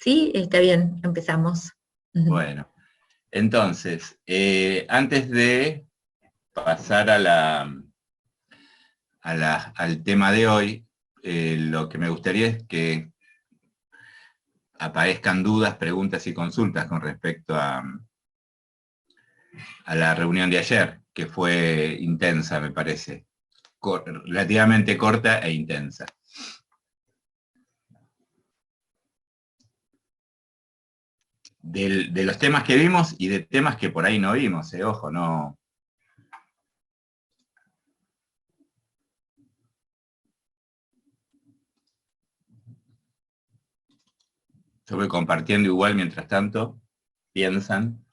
Sí, está bien, empezamos. Ujú. Bueno, entonces, antes de pasar al tema de hoy, lo que me gustaría es que aparezcan dudas, preguntas y consultas con respecto a la reunión de ayer, que fue intensa, me parece, relativamente corta e intensa. De los temas que vimos y de temas que por ahí no vimos, ojo, no. Yo voy compartiendo igual mientras tanto, piensan.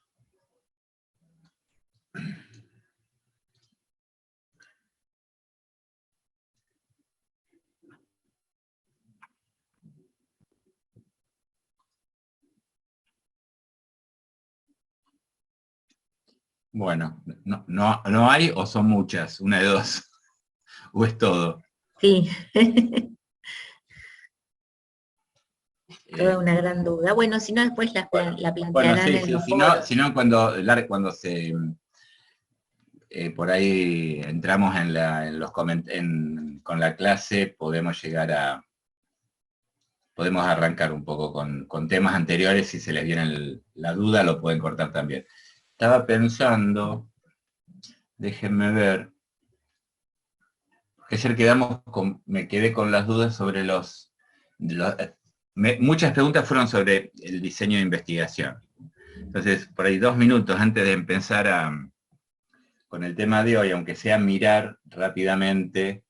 Bueno, no hay o son muchas, una de dos, o es todo. Sí, toda Eh, una gran duda. Bueno, si no, después bueno, la bueno, plantearán sí, en sí, los si foros. no cuando por ahí entramos en los con la clase, podemos arrancar un poco con temas anteriores, si se les viene la duda, lo pueden cortar también. Estaba pensando, déjenme ver, que ayer me quedé con las dudas sobre muchas preguntas fueron sobre el diseño de investigación. Entonces, por ahí 2 minutos antes de empezar con el tema de hoy, aunque sea mirar rápidamente,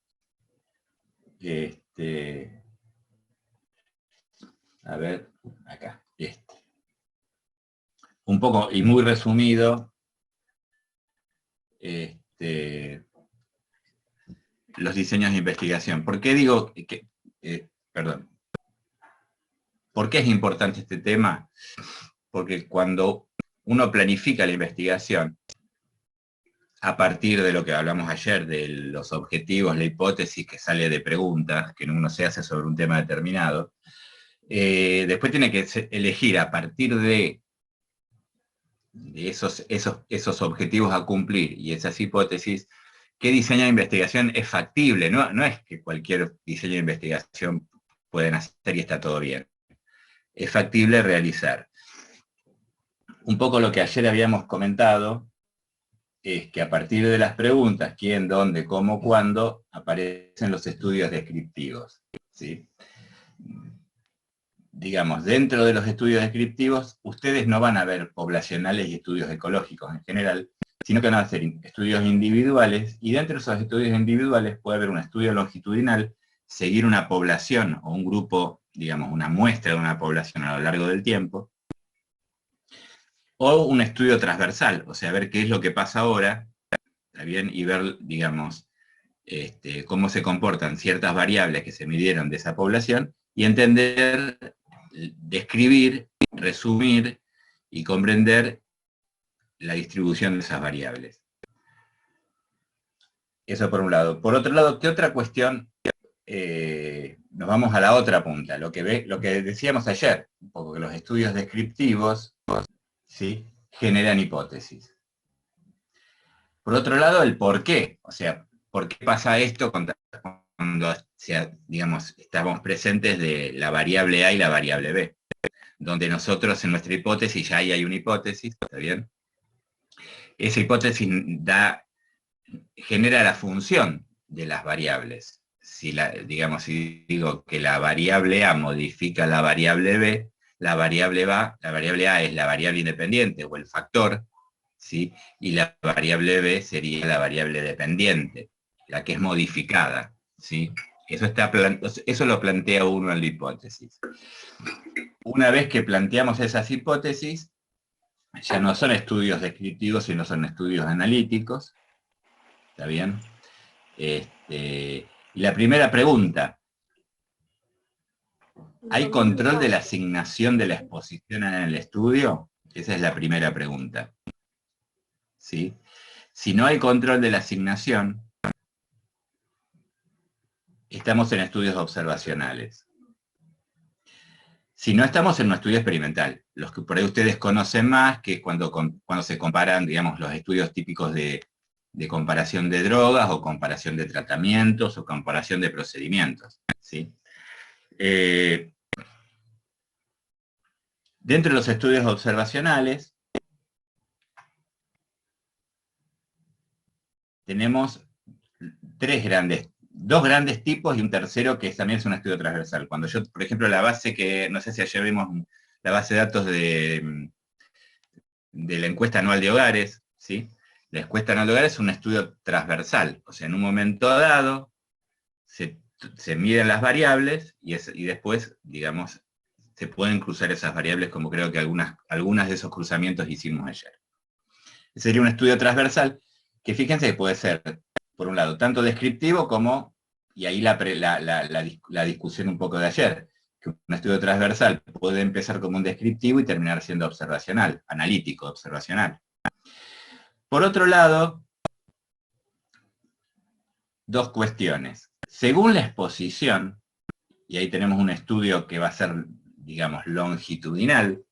a ver, acá, un poco y muy resumido, los diseños de investigación. ¿Por qué digo perdón, por qué es importante este tema? Porque cuando uno planifica la investigación, a partir de lo que hablamos ayer, de los objetivos, la hipótesis que sale de preguntas que uno se hace sobre un tema determinado, después tiene que elegir a partir de esos objetivos a cumplir y esas hipótesis, qué diseño de investigación es factible. No es que cualquier diseño de investigación pueden hacer y está todo bien. Es factible realizar. Un poco lo que ayer habíamos comentado es que a partir de las preguntas, quién, dónde, cómo, cuándo, aparecen los estudios descriptivos. ¿Sí? Digamos, dentro de los estudios descriptivos, ustedes no van a ver poblacionales y estudios ecológicos en general, sino que van a hacer estudios individuales, y dentro de esos estudios individuales puede haber un estudio longitudinal, seguir una población o un grupo, digamos, una muestra de una población a lo largo del tiempo, o un estudio transversal, o sea, ver qué es lo que pasa ahora, ¿está bien? Y ver, digamos, cómo se comportan ciertas variables que se midieron de esa población, y entender, describir, resumir y comprender la distribución de esas variables. Eso por un lado. Por otro lado, ¿qué otra cuestión? Nos vamos a la otra punta, lo que decíamos ayer, un poco que los estudios descriptivos, ¿sí?, generan hipótesis. Por otro lado, el por qué, o sea, ¿por qué pasa esto cuando digamos, estamos presentes de la variable A y la variable B? Donde nosotros en nuestra hipótesis ya hay una hipótesis, ¿está bien? Esa hipótesis genera la función de las variables. Digamos, si digo que la variable A modifica la variable B, la variable A es la variable independiente o el factor, ¿sí? Y la variable B sería la variable dependiente, la que es modificada, ¿sí? Eso lo plantea uno en la hipótesis. Una vez que planteamos esas hipótesis, ya no son estudios descriptivos, sino son estudios analíticos, ¿está bien? Y la primera pregunta, ¿hay control de la asignación de la exposición en el estudio? Esa es la primera pregunta, ¿sí? Si no hay control de la asignación, estamos en estudios observacionales. Si no estamos en un estudio experimental, los que por ahí ustedes conocen más, que es cuando se comparan, digamos, los estudios típicos de comparación de drogas, o comparación de tratamientos, o comparación de procedimientos, ¿sí? Dentro de los estudios observacionales, tenemos dos grandes tipos y un tercero que también es un estudio transversal. Cuando yo, por ejemplo, la base que, no sé si ayer vimos la base de datos de la encuesta anual de hogares, ¿sí? La encuesta anual de hogares es un estudio transversal, o sea, en un momento dado se miden las variables y después, digamos, se pueden cruzar esas variables, como creo que algunas de esos cruzamientos hicimos ayer. Sería un estudio transversal que, fíjense, que puede ser, por un lado, tanto descriptivo como, y ahí la discusión un poco de ayer, que un estudio transversal puede empezar como un descriptivo y terminar siendo observacional, analítico, observacional. Por otro lado, dos cuestiones. Según la exposición, y ahí tenemos un estudio que va a ser, digamos, longitudinal,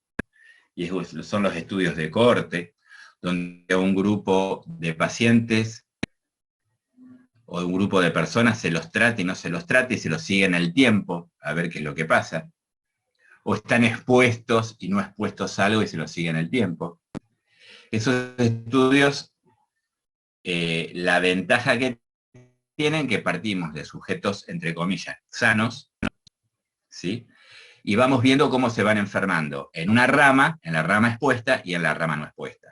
y son los estudios de cohorte, donde un grupo de pacientes o un grupo de personas se los trata y no se los trata y se los sigue en el tiempo a ver qué es lo que pasa. O están expuestos y no expuestos a algo y se los sigue en el tiempo. Esos estudios, la ventaja que tienen, que partimos de sujetos, entre comillas, sanos, ¿sí? Y vamos viendo cómo se van enfermando en la rama expuesta y en la rama no expuesta.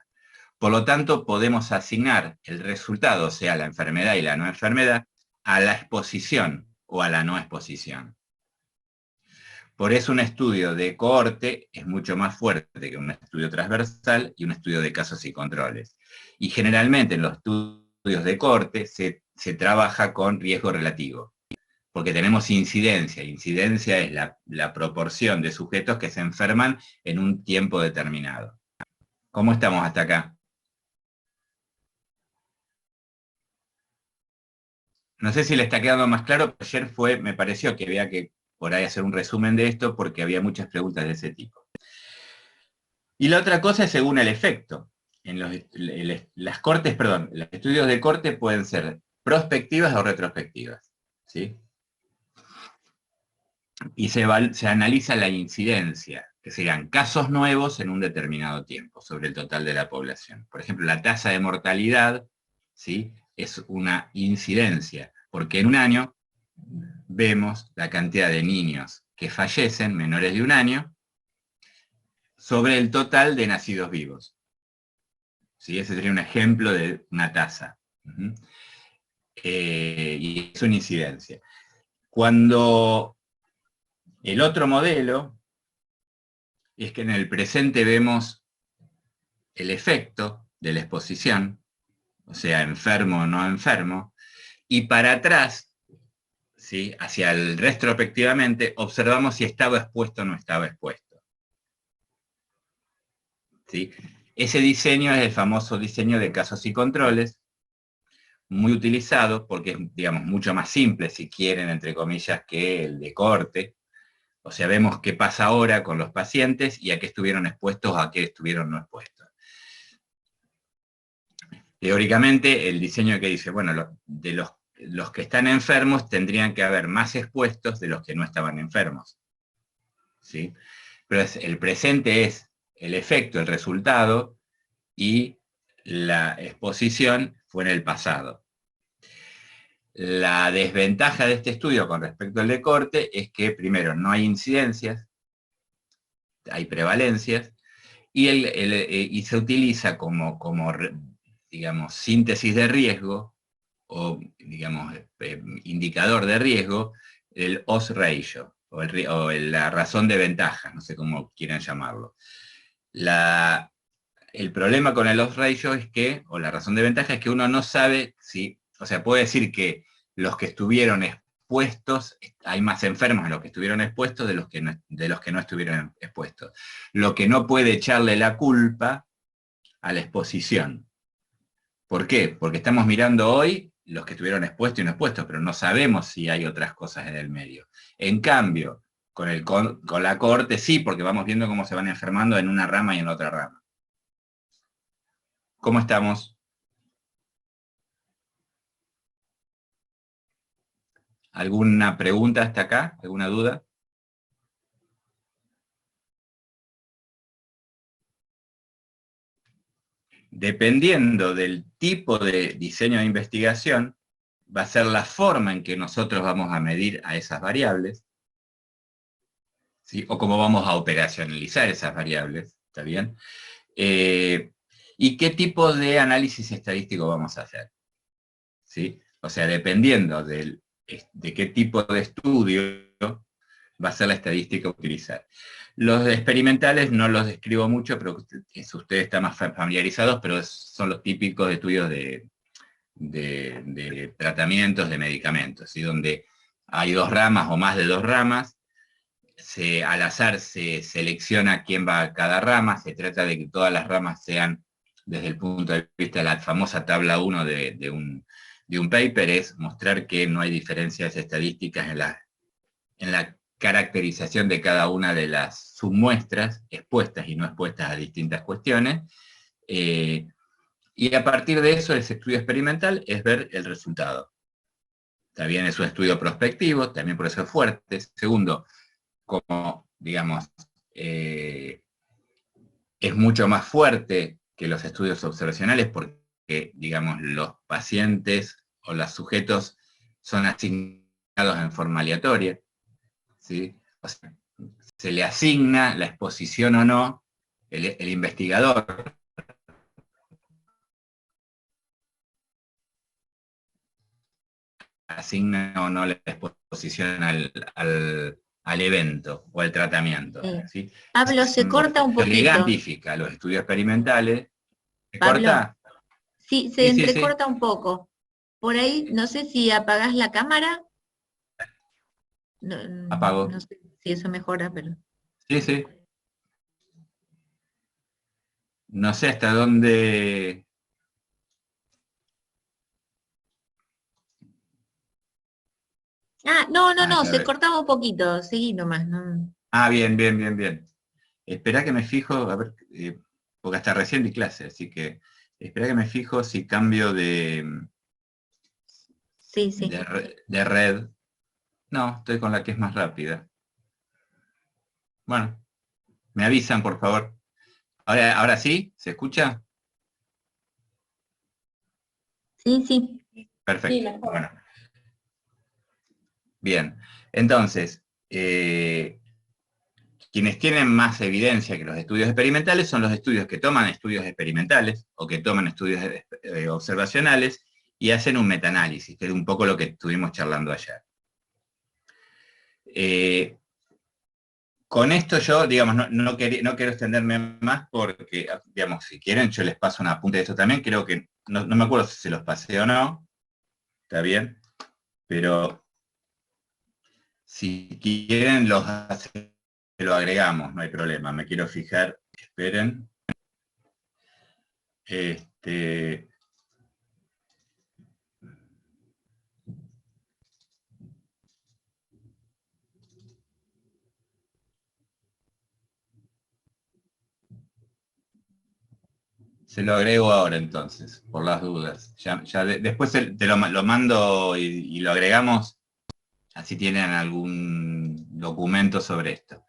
Por lo tanto, podemos asignar el resultado, o sea, la enfermedad y la no enfermedad, a la exposición o a la no exposición. Por eso un estudio de cohorte es mucho más fuerte que un estudio transversal y un estudio de casos y controles. Y generalmente en los estudios de cohorte se trabaja con riesgo relativo, porque tenemos incidencia. Incidencia es la proporción de sujetos que se enferman en un tiempo determinado. ¿Cómo estamos hasta acá? No sé si le está quedando más claro, pero ayer me pareció que había que por ahí hacer un resumen de esto, porque había muchas preguntas de ese tipo. Y la otra cosa es según el efecto. En los estudios de corte pueden ser prospectivas o retrospectivas, ¿sí? Y se analiza la incidencia, que serían casos nuevos en un determinado tiempo, sobre el total de la población. Por ejemplo, la tasa de mortalidad, ¿sí?, es una incidencia, porque en un año vemos la cantidad de niños que fallecen, menores de un año, sobre el total de nacidos vivos. ¿Sí? Ese sería un ejemplo de una tasa. Y es una incidencia. Cuando el otro modelo es que en el presente vemos el efecto de la exposición, o sea, enfermo o no enfermo, y para atrás, ¿sí?, hacia el retrospectivamente, observamos si estaba expuesto o no estaba expuesto. ¿Sí? Ese diseño es el famoso diseño de casos y controles, muy utilizado porque es, digamos, mucho más simple, si quieren, entre comillas, que el de cohorte. O sea, vemos qué pasa ahora con los pacientes y a qué estuvieron expuestos o a qué estuvieron no expuestos. Teóricamente, el diseño que dice, bueno, de los que están enfermos tendrían que haber más expuestos de los que no estaban enfermos, ¿sí? Pero el presente es el efecto, el resultado, y la exposición fue en el pasado. La desventaja de este estudio con respecto al de corte es que, primero, no hay incidencias, hay prevalencias, y se utiliza como digamos, síntesis de riesgo, o, digamos, indicador de riesgo, el odds ratio, o la razón de ventaja, no sé cómo quieran llamarlo. El problema con el odds ratio es que, o la razón de ventaja, es que uno no sabe si, o sea, puede decir que los que estuvieron expuestos, hay más enfermos en los que estuvieron expuestos de los que no estuvieron expuestos. Lo que no puede echarle la culpa a la exposición. ¿Por qué? Porque estamos mirando hoy los que estuvieron expuestos y no expuestos, pero no sabemos si hay otras cosas en el medio. En cambio, con la corte, sí, porque vamos viendo cómo se van enfermando en una rama y en otra rama. ¿Cómo estamos? ¿Alguna pregunta hasta acá? ¿Alguna duda? Dependiendo del tipo de diseño de investigación, va a ser la forma en que nosotros vamos a medir a esas variables, ¿sí? O cómo vamos a operacionalizar esas variables, ¿está bien? Y qué tipo de análisis estadístico vamos a hacer, ¿sí? O sea, dependiendo de qué tipo de estudio va a ser la estadística a utilizar. Los experimentales no los describo mucho, pero ustedes están más familiarizados, pero son los típicos estudios de tratamientos, de medicamentos, ¿sí? Donde hay dos ramas o más de dos ramas, al azar se selecciona quién va a cada rama, se trata de que todas las ramas sean, desde el punto de vista de la famosa tabla 1 de un paper, es mostrar que no hay diferencias estadísticas en la caracterización de cada una de las submuestras, expuestas y no expuestas a distintas cuestiones, y a partir de eso, ese estudio experimental es ver el resultado. También es un estudio prospectivo, también por eso es fuerte. Segundo, como, digamos, es mucho más fuerte que los estudios observacionales porque, digamos, los pacientes o los sujetos son asignados en forma aleatoria, ¿sí? O sea, se le asigna la exposición o no, el investigador asigna o no la exposición al evento o al tratamiento. ¿Sí? Pablo, se corta un poquito. Científica, los estudios experimentales. ¿Se Pablo, corta? sí, se entrecorta un poco. Por ahí, no sé si apagás la cámara. No, Apago. no sé si eso mejora, pero... Sí, sí. No sé hasta dónde... Ah, no, se cortaba un poquito, seguí nomás. No. Ah, bien, bien, bien, bien. Espera que me fijo, a ver, porque hasta recién di clase, así que espera que me fijo si cambio Sí. de red. No, estoy con la que es más rápida. Bueno, me avisan, por favor. Ahora sí, ¿se escucha? Sí. Perfecto. Sí, mejor. Bueno, bien. Entonces, quienes tienen más evidencia que los estudios experimentales son los estudios que toman estudios experimentales o que toman estudios observacionales y hacen un metaanálisis, que es un poco lo que estuvimos charlando ayer. Con esto yo, digamos, no quiero extenderme más porque, digamos, si quieren yo les paso un apunte de esto también, creo que, no me acuerdo si se los pasé o no, está bien, pero si quieren lo agregamos, no hay problema, me quiero fijar, esperen. Se lo agrego ahora entonces, por las dudas. Después te lo mando y lo agregamos, así tienen algún documento sobre esto.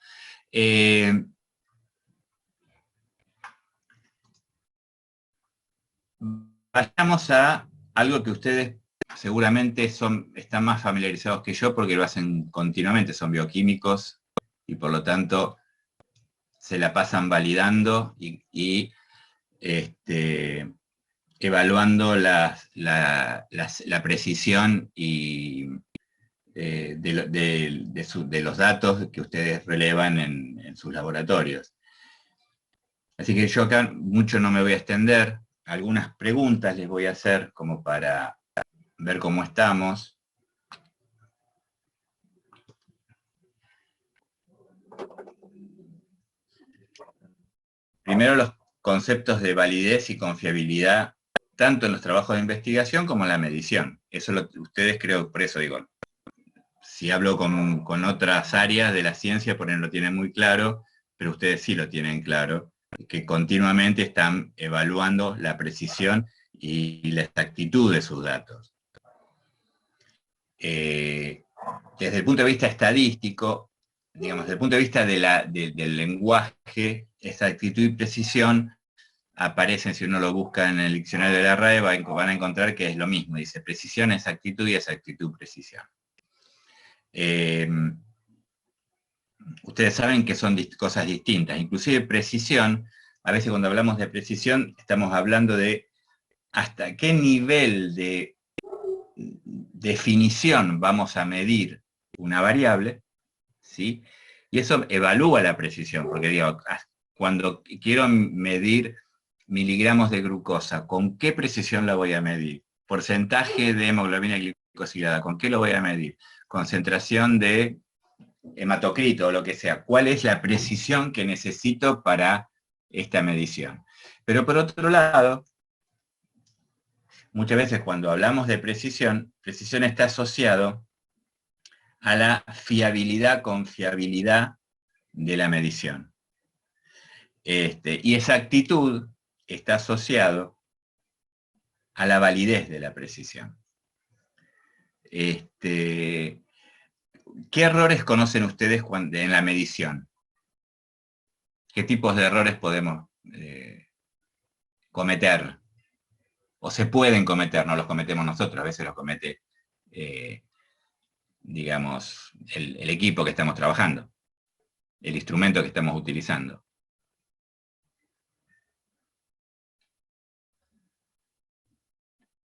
Vayamos a algo que ustedes seguramente están más familiarizados que yo porque lo hacen continuamente, son bioquímicos y por lo tanto se la pasan validando y evaluando la precisión y de los datos que ustedes relevan en sus laboratorios. Así que yo acá mucho no me voy a extender, algunas preguntas les voy a hacer como para ver cómo estamos. Primero los conceptos de validez y confiabilidad, tanto en los trabajos de investigación como en la medición. Eso ustedes creo, por eso digo, si hablo con otras áreas de la ciencia, por ejemplo, lo tienen muy claro, pero ustedes sí lo tienen claro, que continuamente están evaluando la precisión y la exactitud de sus datos. Desde el punto de vista estadístico, digamos, desde el punto de vista del lenguaje, exactitud y precisión aparecen, si uno lo busca en el diccionario de la RAE, van a encontrar que es lo mismo, dice precisión, exactitud y exactitud, precisión. Ustedes saben que son cosas distintas, inclusive precisión, a veces cuando hablamos de precisión estamos hablando de hasta qué nivel de definición vamos a medir una variable, ¿sí? Y eso evalúa la precisión, porque digo, cuando quiero medir miligramos de glucosa, ¿con qué precisión la voy a medir? Porcentaje de hemoglobina glicosilada, ¿con qué lo voy a medir? Concentración de hematocrito o lo que sea. ¿Cuál es la precisión que necesito para esta medición? Pero por otro lado, muchas veces cuando hablamos de precisión, precisión está asociado a la fiabilidad, confiabilidad de la medición. Y exactitud está asociado a la validez de la precisión. ¿Qué errores conocen ustedes en la medición? ¿Qué tipos de errores podemos cometer? O se pueden cometer, no los cometemos nosotros, a veces los comete, digamos, el equipo que estamos trabajando, el instrumento que estamos utilizando.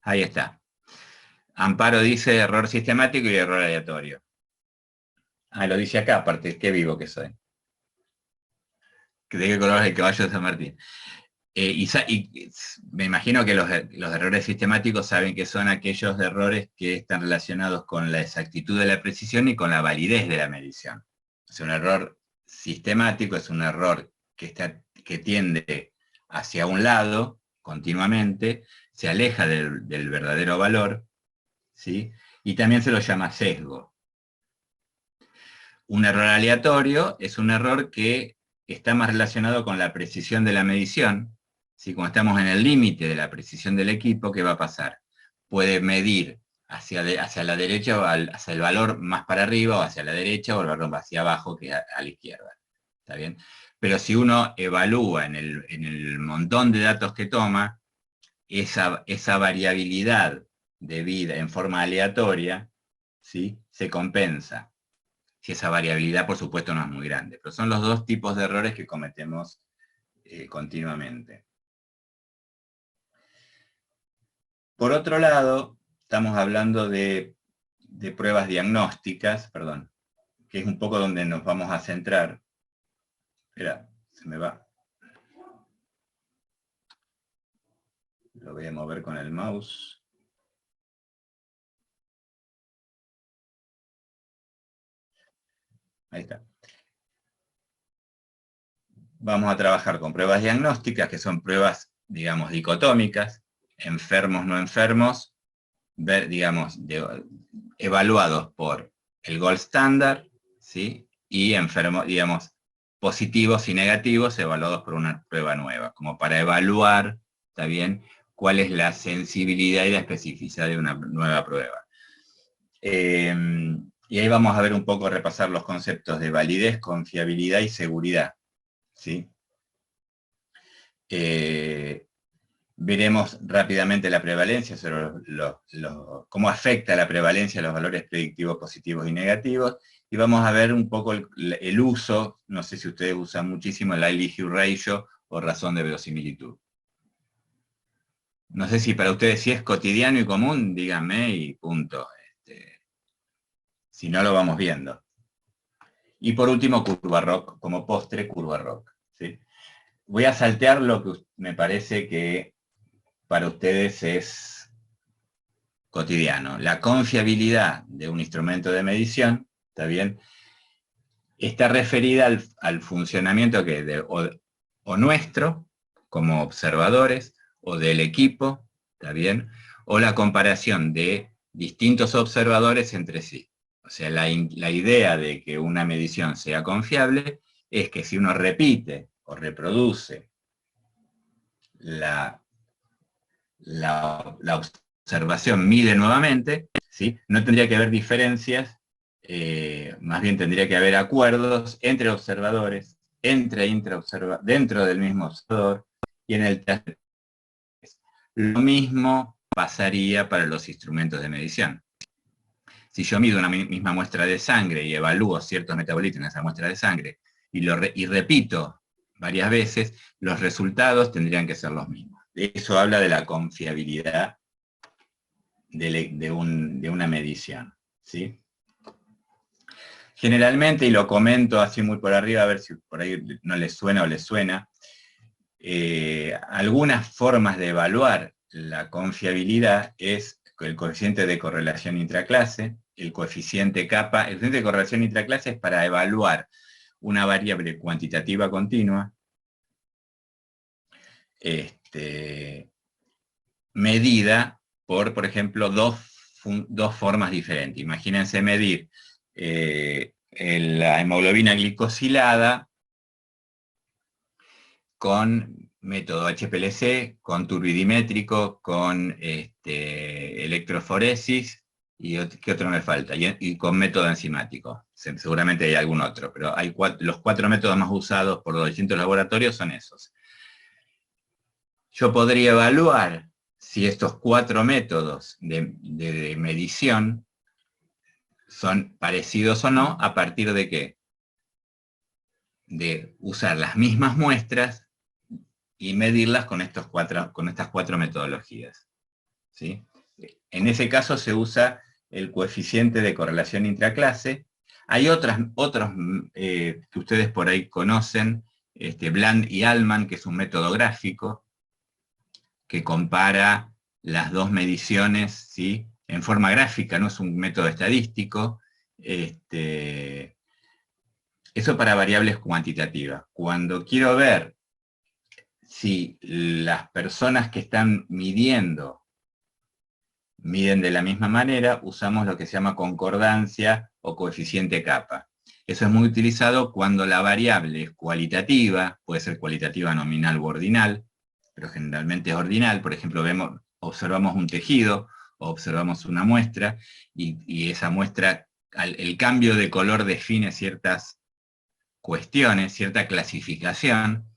Ahí está. Amparo dice error sistemático y error aleatorio. Ah, lo dice acá, aparte, qué vivo que soy. ¿De qué color es el caballo de San Martín? Y me imagino que los errores sistemáticos saben que son aquellos errores que están relacionados con la exactitud de la precisión y con la validez de la medición. O sea, un error sistemático es un error que tiende hacia un lado continuamente, se aleja del verdadero valor, ¿sí? Y también se lo llama sesgo. Un error aleatorio es un error que está más relacionado con la precisión de la medición. ¿Sí? Cuando estamos en el límite de la precisión del equipo, ¿qué va a pasar? Puede medir hacia la derecha o hacia el valor más para arriba, o hacia la derecha, o el valor hacia abajo, que a la izquierda. ¿Está bien? Pero si uno evalúa en el montón de datos que toma, esa variabilidad de vida en forma aleatoria, ¿sí? Se compensa. Si esa variabilidad, por supuesto, no es muy grande. Pero son los dos tipos de errores que cometemos continuamente. Por otro lado, estamos hablando de pruebas diagnósticas, perdón, que es un poco donde nos vamos a centrar. Espera, se me va. Lo voy a mover con el mouse. Ahí está. Vamos a trabajar con pruebas diagnósticas, que son pruebas, digamos, dicotómicas, enfermos, no enfermos, digamos, evaluados por el gold standard, ¿sí? Y enfermos, digamos, positivos y negativos evaluados por una prueba nueva, como para evaluar, ¿está bien?, cuál es la sensibilidad y la especificidad de una nueva prueba. Y ahí vamos a ver un poco, repasar los conceptos de validez, confiabilidad y seguridad, ¿sí? Veremos rápidamente la prevalencia, sobre cómo afecta la prevalencia a los valores predictivos positivos y negativos, y vamos a ver un poco el uso, no sé si ustedes usan muchísimo el likelihood ratio o razón de verosimilitud. No sé si para ustedes si es cotidiano y común, díganme y punto. Si no, lo vamos viendo. Y por último, curva ROC, como postre, curva ROC, ¿sí? Voy a saltear lo que me parece que para ustedes es cotidiano. La confiabilidad de un instrumento de medición, ¿está bien?, está referida al funcionamiento que o nuestro, como observadores, o del equipo, ¿está bien?, o la comparación de distintos observadores entre sí. O sea, la idea de que una medición sea confiable es que si uno repite o reproduce la observación, mide nuevamente, ¿sí? No tendría que haber diferencias, más bien tendría que haber acuerdos entre observadores, dentro del mismo observador y en el test. Lo mismo pasaría para los instrumentos de medición. Si yo mido una misma muestra de sangre y evalúo ciertos metabolitos en esa muestra de sangre y repito varias veces, los resultados tendrían que ser los mismos. Eso habla de la confiabilidad de una medición, ¿sí? Generalmente, y lo comento así muy por arriba, a ver si por ahí no les suena o les suena, algunas formas de evaluar la confiabilidad es el coeficiente de correlación intraclase, el coeficiente kappa. El coeficiente de correlación intraclase es para evaluar una variable cuantitativa continua, medida por ejemplo, dos formas diferentes. Imagínense medir la hemoglobina glicosilada con método HPLC, con turbidimétrico, con electroforesis, y ¿qué otro me falta? Y con método enzimático. Seguramente hay algún otro, pero hay los 4 métodos más usados por los distintos laboratorios son esos. Yo podría evaluar si estos 4 métodos de medición son parecidos o no, ¿a partir de qué? De usar las mismas muestras y medirlas con estas 4 metodologías, ¿sí? En ese caso se usa el coeficiente de correlación intraclase. Hay otros que ustedes por ahí conocen, Bland y Allman, que es un método gráfico que compara las dos mediciones, ¿sí? En forma gráfica, no es un método estadístico. Eso para variables cuantitativas. Cuando quiero ver si las personas que están midiendo miden de la misma manera, usamos lo que se llama concordancia o coeficiente kappa. Eso es muy utilizado cuando la variable es cualitativa, puede ser cualitativa nominal u ordinal, pero generalmente es ordinal. Por ejemplo, observamos un tejido, o observamos una muestra, y esa muestra, el cambio de color define ciertas cuestiones, cierta clasificación.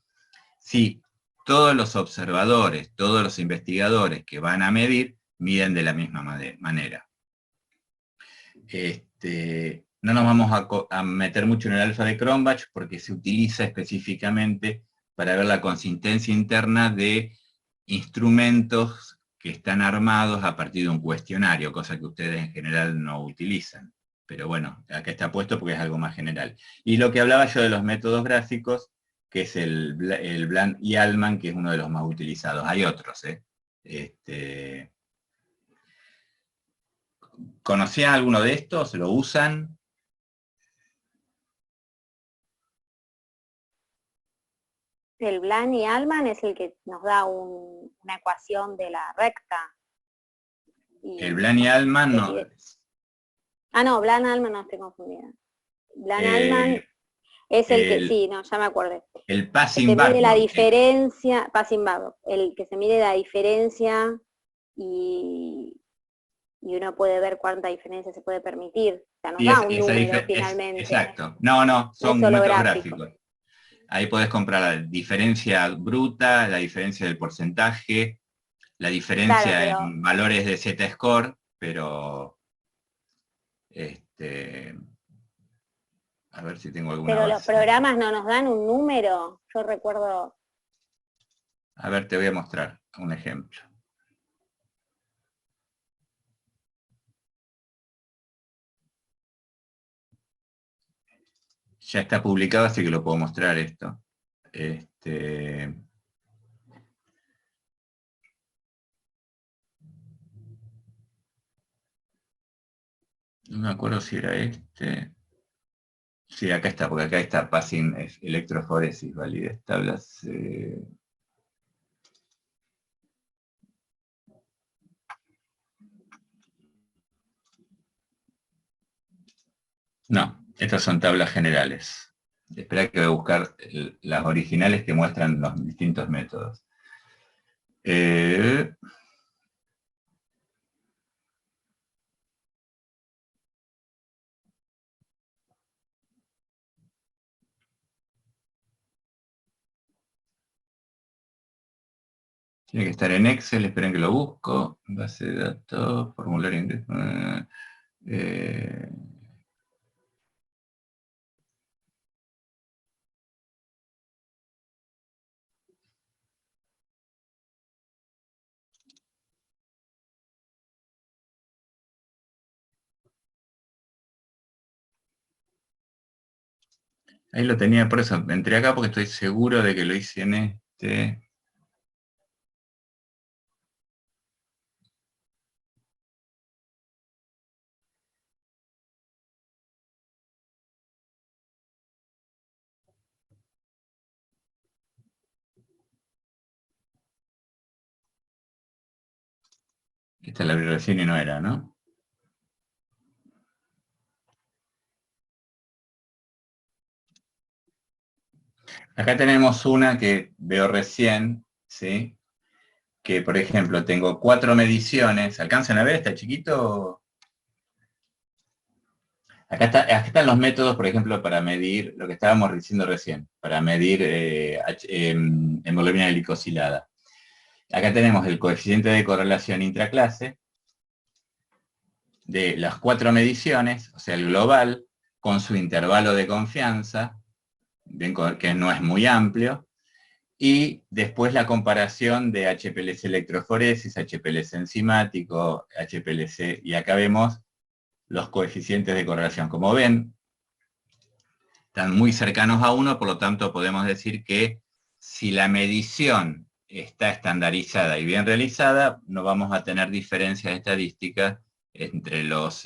Si todos los observadores, todos los investigadores que van a medir, miden de la misma manera. No nos vamos a meter mucho en el alfa de Cronbach porque se utiliza específicamente para ver la consistencia interna de instrumentos que están armados a partir de un cuestionario, cosa que ustedes en general no utilizan. Pero bueno, acá está puesto porque es algo más general. Y lo que hablaba yo de los métodos gráficos, que es el Bland y Allman, que es uno de los más utilizados. Hay otros, ¿conocían alguno de estos? ¿Lo usan? El Bland y Allman es el que nos da una ecuación de la recta. El Bland y Allman no. Ah, no, Bland-Allman no, estoy confundida. Bland-Allman es el que, sí, no, ya me acordé. El passing backward. Se mide la diferencia, passing backward, el que se mide la diferencia y uno puede ver cuánta diferencia se puede permitir. O sea, nos da un número finalmente. Exacto. No, son métodos gráficos. Ahí podés comprar la diferencia bruta, la diferencia del porcentaje, la diferencia en valores de Z-score, pero a ver si tengo alguna Pero base. los programas no nos dan un número. Yo recuerdo. A ver, te voy a mostrar un ejemplo. Ya está publicado, así que lo puedo mostrar esto. No me acuerdo si era este. Sí, acá está, porque acá está Passing Electroforesis, validez, tablas. No, estas son tablas generales. Espera que voy a buscar las originales que muestran los distintos métodos. Tiene que estar en Excel, esperen que lo busco. Base de datos, formulario ingreso. Ahí lo tenía, por eso entré acá porque estoy seguro de que lo hice en este. Esta la abrí recién y no era, ¿no? Acá tenemos una que veo recién, ¿sí? Que, por ejemplo, tengo 4 mediciones. ¿Alcanzan a ver? ¿Está chiquito? Acá están los métodos, por ejemplo, para medir lo que estábamos diciendo recién, para medir hemoglobina glicosilada. Acá tenemos el coeficiente de correlación intraclase de las 4 mediciones, o sea, el global, con su intervalo de confianza, que no es muy amplio, y después la comparación de HPLC electroforesis, HPLC enzimático, HPLC, y acá vemos los coeficientes de correlación. Como ven, están muy cercanos a 1, por lo tanto podemos decir que si la medición está estandarizada y bien realizada, no vamos a tener diferencias estadísticas entre los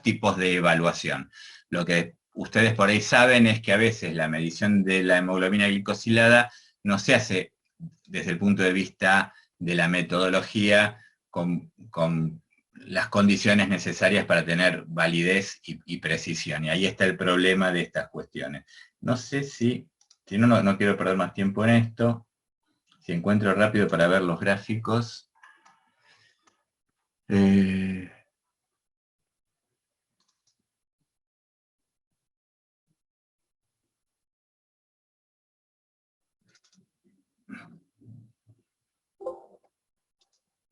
tipos de evaluación. Lo que ustedes por ahí saben es que a veces la medición de la hemoglobina glicosilada no se hace desde el punto de vista de la metodología con las condiciones necesarias para tener validez y precisión. Y ahí está el problema de estas cuestiones. No sé si no quiero perder más tiempo en esto, si encuentro rápido para ver los gráficos.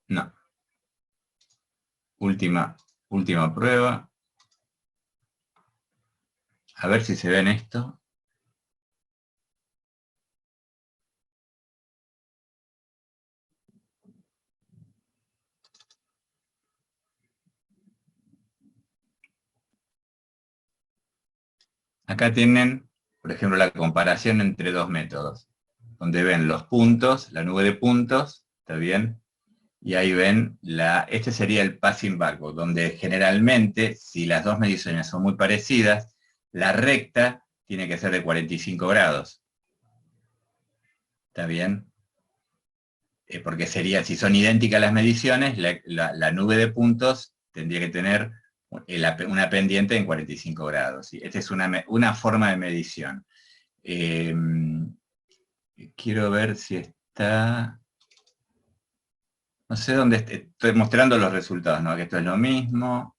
No. Última prueba. A ver si se ve en esto. Acá tienen, por ejemplo, la comparación entre dos métodos, donde ven los puntos, la nube de puntos, ¿está bien? Y ahí ven, este sería el passing backward, donde generalmente, si las dos mediciones son muy parecidas, la recta tiene que ser de 45 grados. ¿Está bien? Porque sería, si son idénticas las mediciones, la nube de puntos tendría que tener una pendiente en 45 grados. ¿Sí? Esta es una forma de medición. Quiero ver si está... No sé dónde estoy mostrando los resultados, ¿no? Que esto es lo mismo.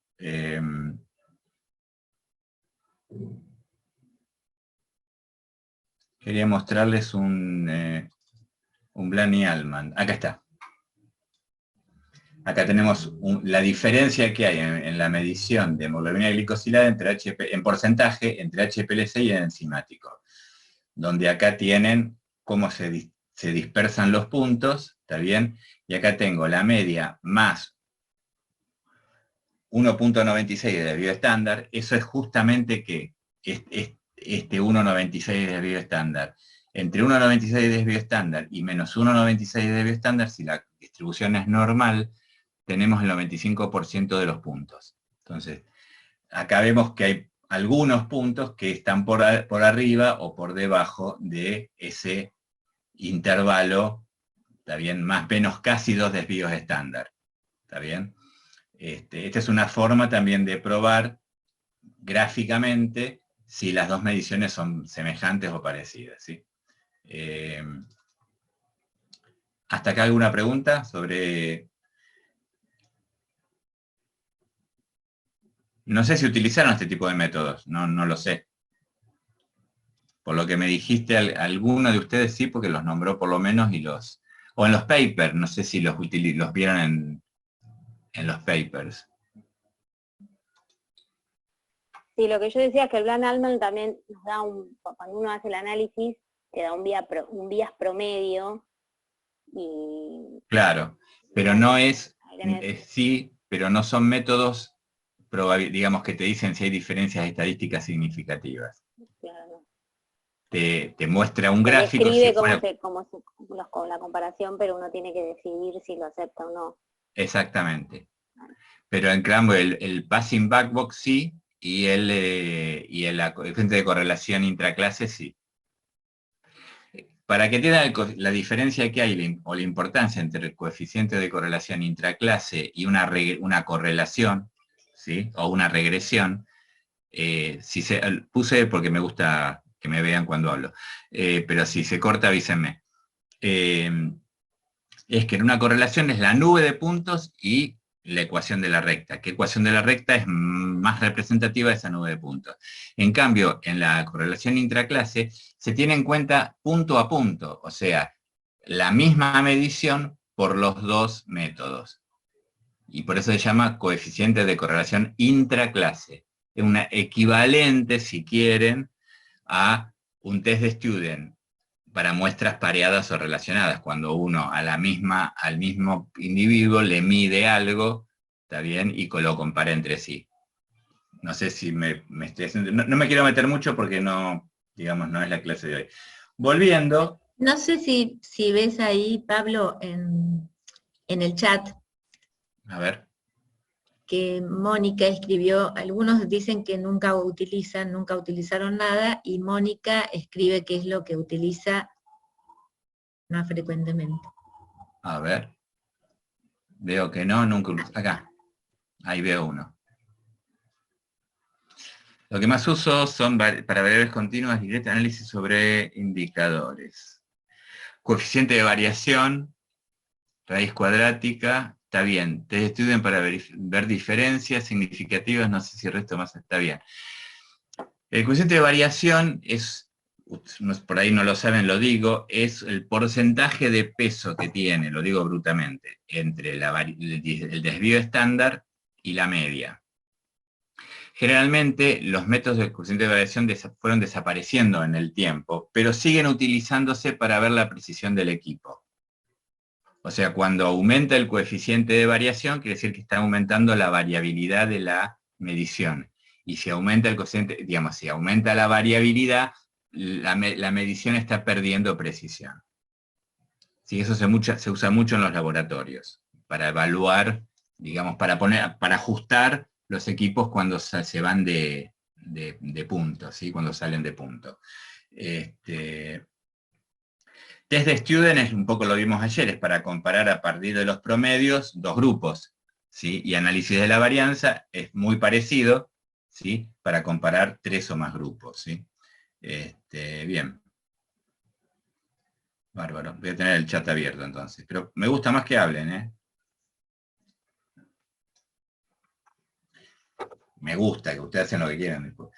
Quería mostrarles un Blaney-Allman. Acá está. Acá tenemos la diferencia que hay en la medición de hemoglobina glicosilada en porcentaje entre HPLC y el enzimático. Donde acá tienen cómo se dispersan los puntos, ¿está bien? Y acá tengo la media más 1.96 de desvío estándar. Eso es justamente que este 1.96 de desvío estándar. Entre 1.96 de desvío estándar y menos 1.96 de desvío estándar, si la distribución es normal, tenemos el 95% de los puntos. Entonces, acá vemos que hay algunos puntos que están por arriba o por debajo de ese intervalo, ¿está bien? Más o menos casi 2 desvíos estándar, ¿está bien? Esta es una forma también de probar gráficamente si las dos mediciones son semejantes o parecidas, ¿sí? ¿Hasta acá alguna pregunta sobre...? No sé si utilizaron este tipo de métodos, no lo sé. Por lo que me dijiste, alguno de ustedes sí, porque los nombró por lo menos y los... O en los papers, no sé si los vieron en los papers. Sí, lo que yo decía es que el Plan Altman también nos da cuando uno hace el análisis, te da un vías promedio y... Claro, pero no sí, pero no son métodos, digamos, que te dicen si hay diferencias estadísticas significativas. Claro. Te muestra un Te gráfico. describe Si con la comparación, pero uno tiene que decidir si lo acepta o no. Exactamente. Pero en cambio el passing backbox sí, y el coeficiente de correlación intraclase sí. Para que tenga la diferencia que hay, o la importancia entre el coeficiente de correlación intraclase y una correlación, ¿sí? O una regresión, puse porque me gusta que me vean cuando hablo, pero si se corta avísenme. Es que en una correlación es la nube de puntos y la ecuación de la recta. ¿Qué ecuación de la recta es más representativa de esa nube de puntos? En cambio, en la correlación intraclase se tiene en cuenta punto a punto, o sea, la misma medición por los dos métodos. Y por eso se llama coeficiente de correlación intraclase. Es una equivalente, si quieren, a un test de Student para muestras pareadas o relacionadas, cuando uno al mismo individuo le mide algo, ¿está bien? Y lo compara entre sí. No sé si me estoy haciendo... No me quiero meter mucho porque no, digamos, no es la clase de hoy. Volviendo... No sé si ves ahí, Pablo, en el chat. A ver. Que Mónica escribió, algunos dicen que nunca utilizaron nada, y Mónica escribe qué es lo que utiliza más frecuentemente. A ver. Veo que no, nunca... Acá. Ahí veo uno. Lo que más uso son para variables continuas y de análisis sobre indicadores. Coeficiente de variación, raíz cuadrática, está bien. Te estudian para ver diferencias significativas, no sé si el resto más está bien. El coeficiente de variación es, por ahí no lo saben, lo digo, es el porcentaje de peso que tiene, lo digo brutalmente, entre el desvío estándar y la media. Generalmente los métodos de coeficiente de variación fueron desapareciendo en el tiempo, pero siguen utilizándose para ver la precisión del equipo. O sea, cuando aumenta el coeficiente de variación, quiere decir que está aumentando la variabilidad de la medición. Y si aumenta el coeficiente, digamos, si aumenta la variabilidad, la medición está perdiendo precisión. Sí, eso se usa mucho en los laboratorios, para evaluar, digamos, para ajustar los equipos cuando se van de punto, ¿sí? Cuando salen de punto. Test de Student es un poco lo vimos ayer, es para comparar a partir de los promedios dos grupos, ¿sí? Y análisis de la varianza es muy parecido, ¿sí? Para comparar 3 o más grupos, ¿sí? Bien. Bárbaro, voy a tener el chat abierto entonces, pero me gusta más que hablen, ¿eh? Me gusta que ustedes hacen lo que quieran después.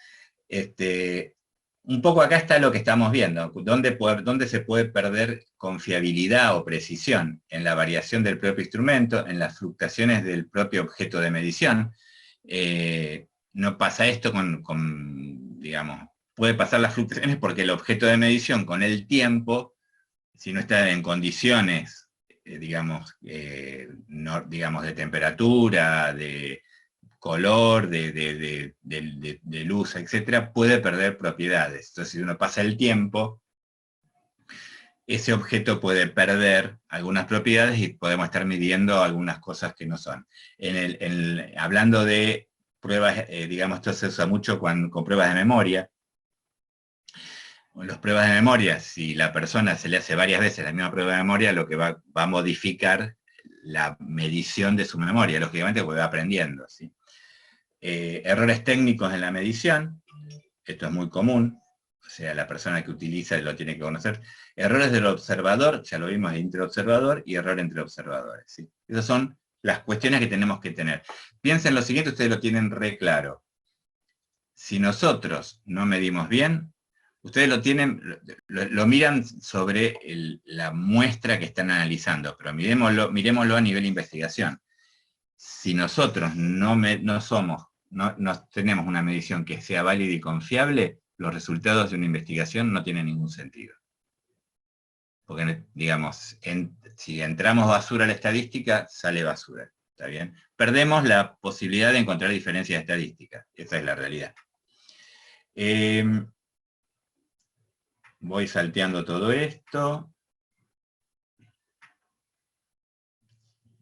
Un poco acá está lo que estamos viendo, dónde se puede perder confiabilidad o precisión en la variación del propio instrumento, en las fluctuaciones del propio objeto de medición. No pasa esto digamos, puede pasar las fluctuaciones porque el objeto de medición con el tiempo, si no está en condiciones, digamos, digamos, de temperatura, de color, de luz, etcétera, puede perder propiedades. Entonces, si uno pasa el tiempo, ese objeto puede perder algunas propiedades y podemos estar midiendo algunas cosas que no son. Hablando de pruebas, digamos, esto se usa mucho con pruebas de memoria. Las pruebas de memoria, si la persona se le hace varias veces la misma prueba de memoria, lo que va a modificar la medición de su memoria, lógicamente porque va aprendiendo, ¿sí? Errores técnicos en la medición, esto es muy común, o sea, la persona que utiliza lo tiene que conocer. Errores del observador, ya lo vimos, entre observador y error entre observadores, ¿sí? Esas son las cuestiones que tenemos que tener. Piensen lo siguiente, ustedes lo tienen re claro. Si nosotros no medimos bien, ustedes lo tienen, lo miran sobre la muestra que están analizando, pero miremoslo a nivel investigación. Si nosotros no tenemos una medición que sea válida y confiable, los resultados de una investigación no tienen ningún sentido. Porque, digamos, si entramos basura a la estadística, sale basura, ¿está bien? Perdemos la posibilidad de encontrar diferencias estadísticas, esa es la realidad. Voy salteando todo esto.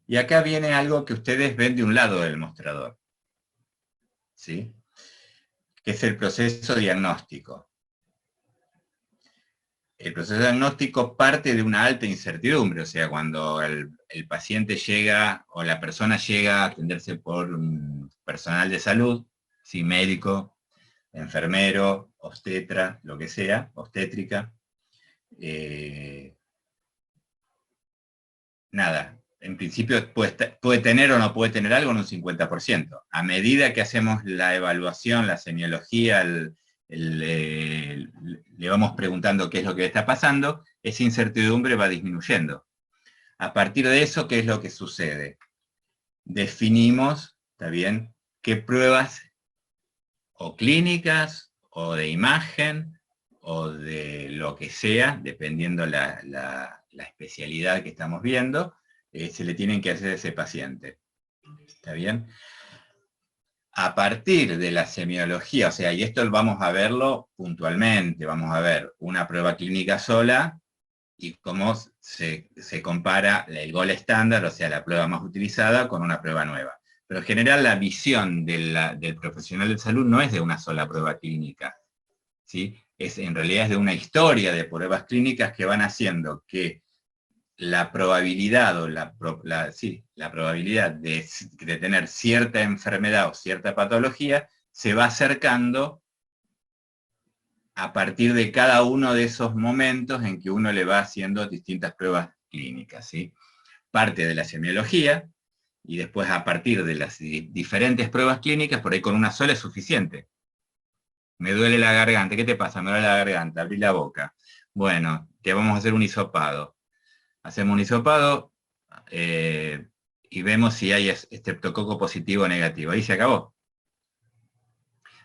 Y acá viene algo que ustedes ven de un lado del mostrador, ¿sí? Que es el proceso diagnóstico. El proceso diagnóstico parte de una alta incertidumbre, o sea, cuando el paciente llega o la persona llega a atenderse por un personal de salud, ¿sí? Médico, enfermero, obstetra, lo que sea, obstétrica, nada, en principio puede tener o no puede tener algo en un 50%. A medida que hacemos la evaluación, la semiología, le vamos preguntando qué es lo que le está pasando, esa incertidumbre va disminuyendo. A partir de eso, ¿qué es lo que sucede? Definimos, ¿está bien?, qué pruebas o clínicas, o de imagen, o de lo que sea, dependiendo la especialidad que estamos viendo, se le tienen que hacer a ese paciente. ¿Está bien? A partir de la semiología, o sea, y esto vamos a verlo puntualmente, vamos a ver una prueba clínica sola y cómo se compara el gold estándar, o sea, la prueba más utilizada, con una prueba nueva. Pero en general la visión del profesional de salud no es de una sola prueba clínica, ¿sí? En realidad es de una historia de pruebas clínicas que van haciendo que la probabilidad o la probabilidad de tener cierta enfermedad o cierta patología se va acercando a partir de cada uno de esos momentos en que uno le va haciendo distintas pruebas clínicas, ¿sí? Parte de la semiología, y después a partir de las diferentes pruebas clínicas, por ahí con una sola es suficiente. Me duele la garganta, ¿qué te pasa? Me duele la garganta, abrí la boca. Bueno, te vamos a hacer un hisopado. Hacemos un hisopado y vemos si hay estreptococo positivo o negativo. Ahí se acabó.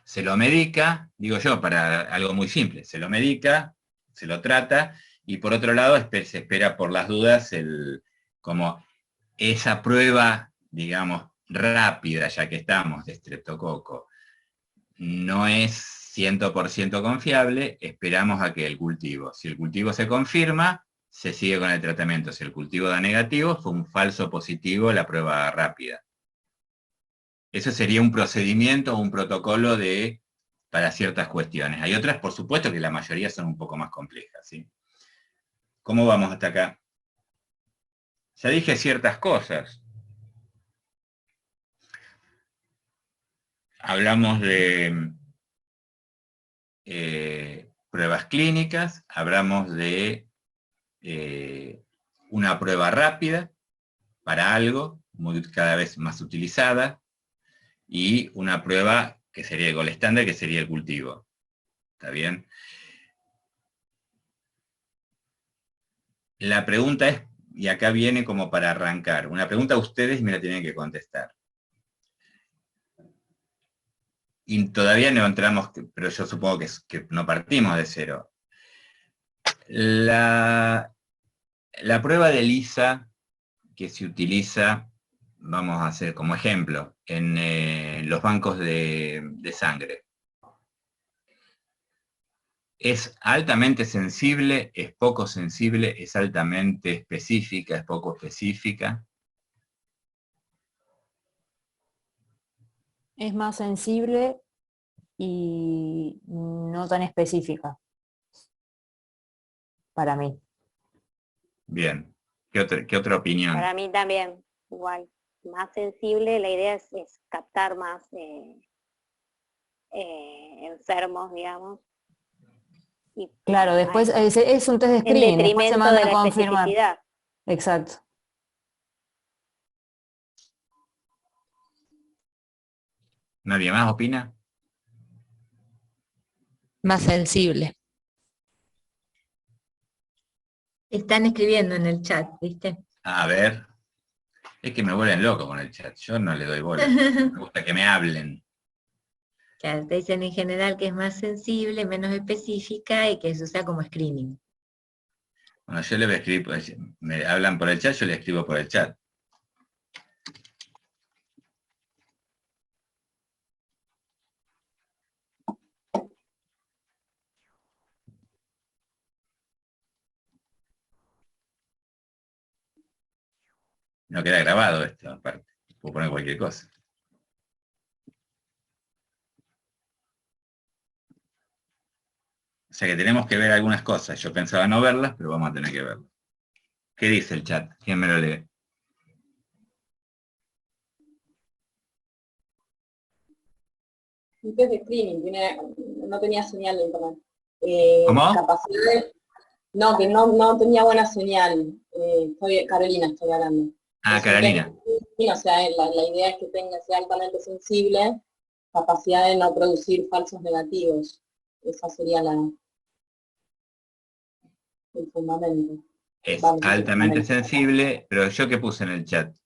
Se lo medica, digo yo, para algo muy simple, se lo medica, se lo trata, y por otro lado se espera por las dudas como esa prueba, digamos, rápida, ya que estamos, de estreptococo, no es 100% confiable, esperamos a que el cultivo, si el cultivo se confirma, se sigue con el tratamiento. Si el cultivo da negativo, fue un falso positivo la prueba rápida. Eso sería un procedimiento o un protocolo para ciertas cuestiones. Hay otras, por supuesto, que la mayoría son un poco más complejas, ¿sí? ¿Cómo vamos hasta acá? Ya dije ciertas cosas. Hablamos de pruebas clínicas, hablamos de una prueba rápida para algo, cada vez más utilizada, y una prueba que sería el gold estándar, que sería el cultivo. ¿Está bien? La pregunta es, y acá viene como para arrancar, una pregunta a ustedes y me la tienen que contestar. Y todavía no entramos, pero yo supongo que no partimos de cero. La prueba de ELISA que se utiliza, vamos a hacer como ejemplo, en los bancos de sangre. ¿Es altamente sensible? ¿Es poco sensible? ¿Es altamente específica? ¿Es poco específica? Es más sensible y no tan específica para mí. Bien. ¿Qué otra opinión? Para mí también. igual, más sensible, la idea es captar más enfermos, digamos. Y, Claro, después es un test de en screening, después se detrimento manda de a la confirmar. especificidad. Exacto. ¿Nadie más opina? Más sensible. Están escribiendo en el chat, ¿viste? A ver, es que me vuelven loco con el chat, yo no le doy bola, me gusta que me hablen. Claro, te dicen en general que es más sensible, menos específica y que se usa como screening. Bueno, yo le voy a escribir, me hablan por el chat, yo le escribo por el chat. No queda grabado esto, aparte. Puedo poner cualquier cosa. O sea que tenemos que ver algunas cosas. Yo pensaba no verlas, pero vamos a tener que verlas. ¿Qué dice el chat? ¿Quién me lo lee? Un test de screening, no tenía señal de internet. ¿Cómo? Capacidades, no, que no tenía buena señal. Carolina estoy hablando. Ah, Carolina. O sea, la idea es que sea altamente sensible, capacidad de no producir falsos negativos. Esa sería el fundamento. Es Vamos, altamente sensible, pero yo qué puse en el chat.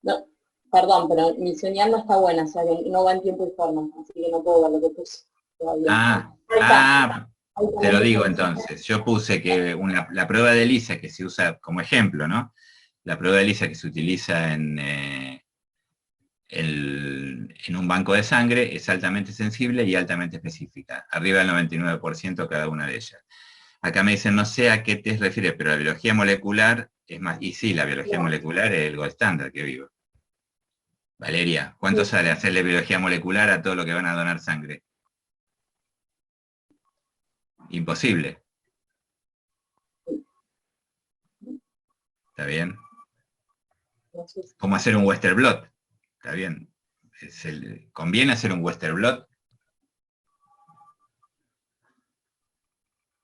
No, perdón, pero mi señal no está buena, o sea que no va en tiempo y forma, así que no puedo ver lo que puse todavía. Te lo digo entonces. Yo puse que la prueba de ELISA que se usa como ejemplo, ¿no? La prueba de ELISA que se utiliza en un banco de sangre es altamente sensible y altamente específica, arriba del 99% cada una de ellas. Acá me dicen, no sé a qué te refieres, pero la biología molecular es más, y sí, la biología molecular es el gold standard que vivo. Valeria, ¿cuánto sale hacerle biología molecular a todo lo que van a donar sangre? Imposible. ¿Está bien? ¿Cómo hacer un Western blot? ¿Está bien? ¿Conviene hacer un Western blot?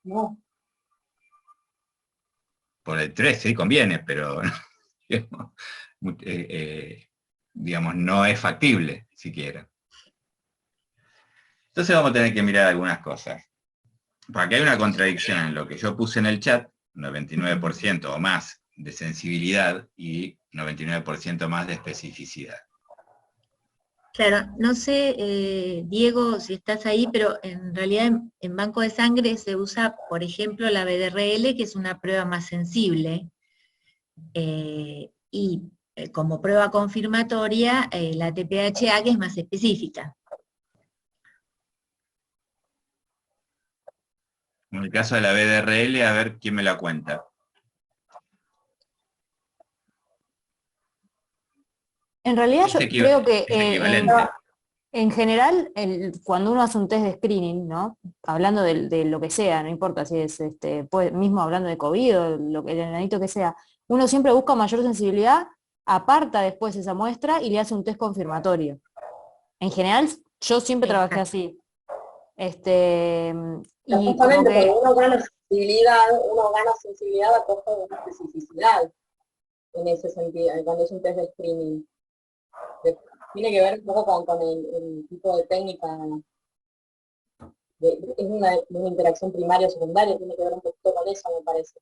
No. Por el 3 sí conviene, pero digamos, no es factible siquiera. Entonces vamos a tener que mirar algunas cosas. Porque hay una contradicción en lo que yo puse en el chat, 99% o más de sensibilidad y 99% más de especificidad. Claro, no sé, Diego, si estás ahí, pero en realidad en banco de sangre se usa, por ejemplo, la BDRL, que es una prueba más sensible, y como prueba confirmatoria, la TPHA, que es más específica. En el caso de la BDRL, a ver quién me la cuenta. En realidad yo creo que equivalente. en general, cuando uno hace un test de screening, ¿no? Hablando de lo que sea, no importa si es mismo hablando de COVID o el enanito que sea, uno siempre busca mayor sensibilidad, aparta después esa muestra y le hace un test confirmatorio. En general, yo siempre trabajé así. Y justamente porque uno gana sensibilidad a costa de una especificidad en ese sentido, cuando es un test de screening. Tiene que ver un poco con el tipo de técnica, es una interacción primaria o secundaria, tiene que ver un poquito con eso, me parece.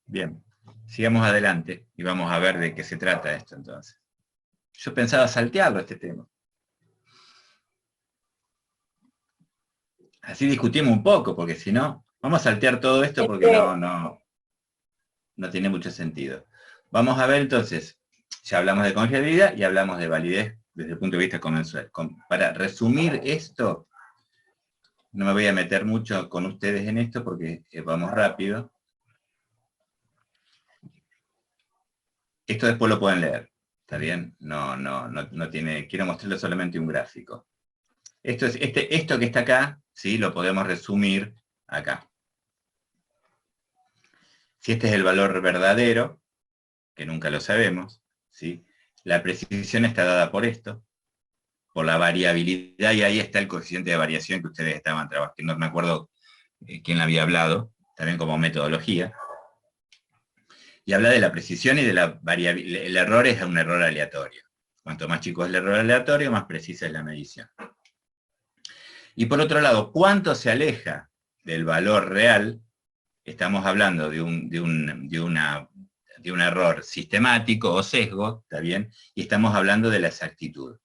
Bien, sigamos adelante y vamos a ver de qué se trata esto entonces. Yo pensaba saltearlo este tema. Así discutimos un poco, porque si no, vamos a saltear todo esto porque no tiene mucho sentido. Vamos a ver entonces, ya hablamos de confiabilidad y hablamos de validez desde el punto de vista convencional. Para resumir esto, no me voy a meter mucho con ustedes en esto porque vamos rápido. Esto después lo pueden leer, ¿está bien? No tiene, quiero mostrarles solamente un gráfico. Esto que está acá, ¿sí? Lo podemos resumir acá. Si este es el valor verdadero, que nunca lo sabemos, ¿sí? La precisión está dada por esto, por la variabilidad, y ahí está el coeficiente de variación que ustedes estaban trabajando, no me acuerdo quién había hablado, también como metodología, y habla de la precisión y de la variabilidad. El error es un error aleatorio. Cuanto más chico es el error aleatorio, más precisa es la medición. Y por otro lado, ¿cuánto se aleja del valor real? Estamos hablando de un error sistemático o sesgo, ¿está bien? Y estamos hablando de la exactitud.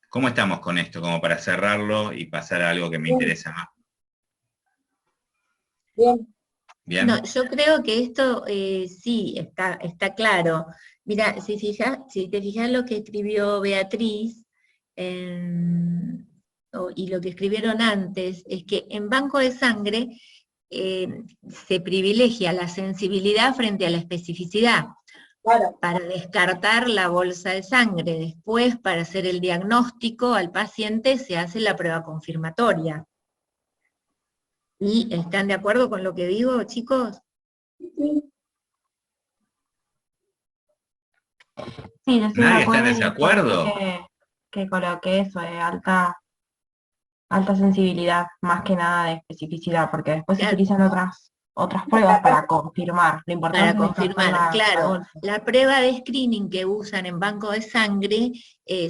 ¿Cómo estamos con esto? Como para cerrarlo y pasar a algo que me interesa más. Bien. ¿Bien? No, yo creo que esto sí, está claro. Mira, si te fijas lo que escribió Beatriz, y lo que escribieron antes, es que en banco de sangre se privilegia la sensibilidad frente a la especificidad. Claro. Para descartar la bolsa de sangre. Después, para hacer el diagnóstico al paciente, se hace la prueba confirmatoria. ¿Y están de acuerdo con lo que digo, chicos? Sí, yo estoy de ¿Nadie está en acuerdo y desacuerdo? que coloqué eso de alta sensibilidad, más que nada de especificidad, porque después se Claro, utilizan otras pruebas para confirmar. Lo para importante es descartar confirmar, la claro, bolsa. la prueba de screening que usan en banco de sangre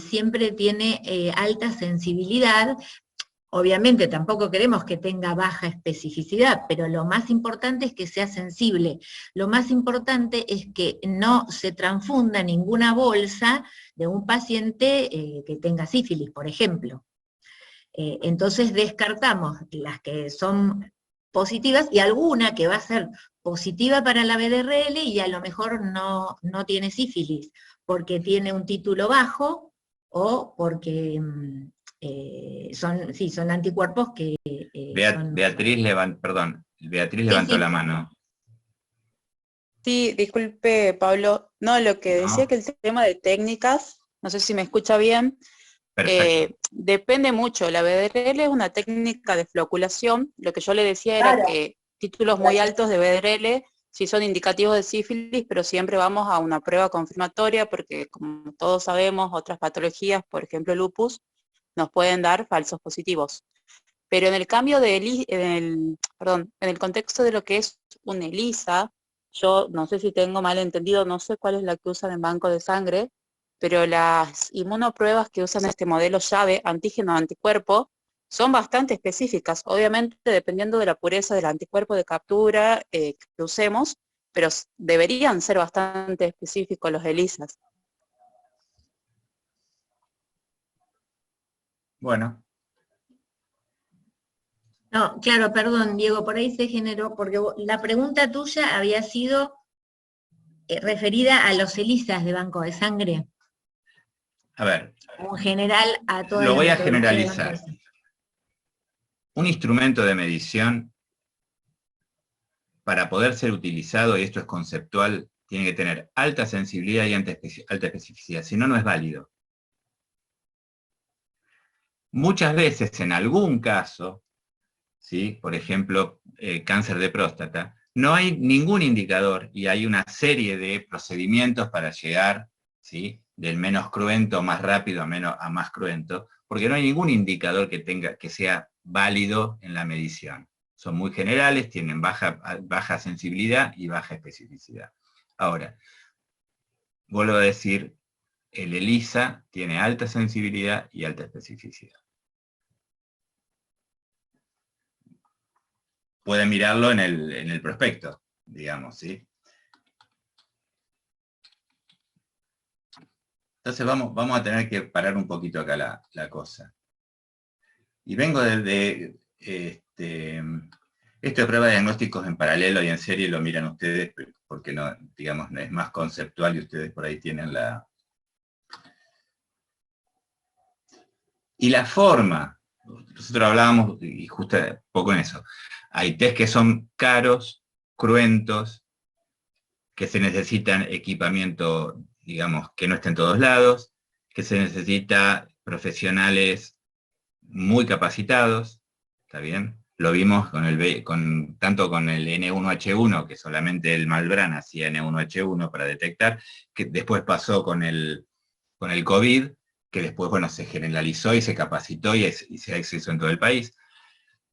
siempre tiene alta sensibilidad. Obviamente tampoco queremos que tenga baja especificidad, pero lo más importante es que sea sensible. Lo más importante es que no se transfunda ninguna bolsa de un paciente que tenga sífilis, por ejemplo. Entonces descartamos las que son positivas y alguna que va a ser positiva para la BDRL y a lo mejor no tiene sífilis, porque tiene un título bajo o porque son anticuerpos que son... Beatriz levantó Sí. la mano. Sí, disculpe, Pablo. No, lo que decía No. que el tema de técnicas, no sé si me escucha bien, Perfecto. depende mucho. La BDRL es una técnica de floculación. Lo que yo le decía Claro. era que títulos muy altos de BDRL sí son indicativos de sífilis, pero siempre vamos a una prueba confirmatoria porque, como todos sabemos, otras patologías, por ejemplo lupus, nos pueden dar falsos positivos. Pero en el cambio en el contexto de lo que es un ELISA, yo no sé si tengo mal entendido, no sé cuál es la que usan en banco de sangre, pero las inmunopruebas que usan este modelo llave, antígeno anticuerpo, son bastante específicas, obviamente dependiendo de la pureza del anticuerpo de captura que usemos, pero deberían ser bastante específicos los ELISAs. Bueno. No, claro, perdón, Diego, por ahí se generó, porque la pregunta tuya había sido referida a los ELISAs de banco de sangre. A ver, En general a toda lo la voy a metodología de banco de generalizar. sangre. Un instrumento de medición, para poder ser utilizado, y esto es conceptual, tiene que tener alta sensibilidad y alta especificidad, si no, no es válido. Muchas veces, en algún caso, ¿sí? Por ejemplo, cáncer de próstata, no hay ningún indicador y hay una serie de procedimientos para llegar, ¿sí? Del menos cruento más rápido a más cruento, porque no hay ningún indicador que sea válido en la medición. Son muy generales, tienen baja sensibilidad y baja especificidad. Ahora, vuelvo a decir, el ELISA tiene alta sensibilidad y alta especificidad. Pueden mirarlo en el prospecto, digamos, ¿sí? Entonces vamos a tener que parar un poquito acá la cosa. Y vengo esto de prueba de diagnósticos en paralelo y en serie lo miran ustedes, porque no, digamos, es más conceptual y ustedes por ahí tienen la... Y la forma, nosotros hablábamos, y justo poco en eso, hay test que son caros, cruentos, que se necesitan equipamiento, digamos, que no esté en todos lados, que se necesita profesionales muy capacitados, ¿está bien? lo vimos tanto con el N1H1, que solamente el Malbrán hacía N1H1 para detectar, que después pasó con el COVID, que después, bueno, se generalizó y se capacitó y se hizo en todo el país.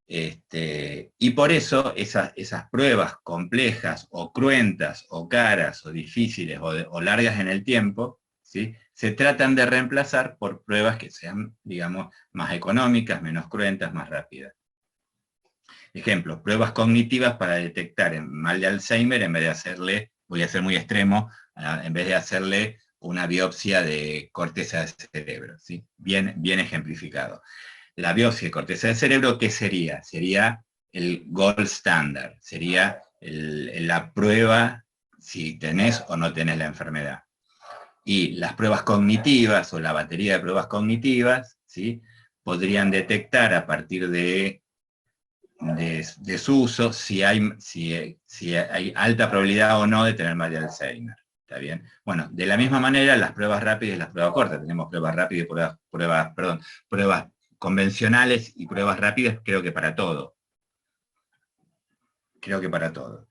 Y por eso esas pruebas complejas o cruentas o caras o difíciles o largas en el tiempo, ¿sí?, se tratan de reemplazar por pruebas que sean, digamos, más económicas, menos cruentas, más rápidas. Ejemplo, pruebas cognitivas para detectar el mal de Alzheimer, en vez de hacerle, voy a ser muy extremo, en vez de hacerle una biopsia de corteza de cerebro, ¿sí? Bien ejemplificado. La biopsia de corteza de cerebro, ¿qué sería? Sería el gold standard, sería la prueba si tenés o no tenés la enfermedad. Y las pruebas cognitivas, o la batería de pruebas cognitivas, ¿sí?, podrían detectar a partir de su uso si hay alta probabilidad o no de tener mal de Alzheimer. ¿Está bien? Bueno, de la misma manera, las pruebas rápidas y las pruebas cortas. Tenemos pruebas rápidas y pruebas convencionales y pruebas rápidas, creo que para todo. Creo que para todo.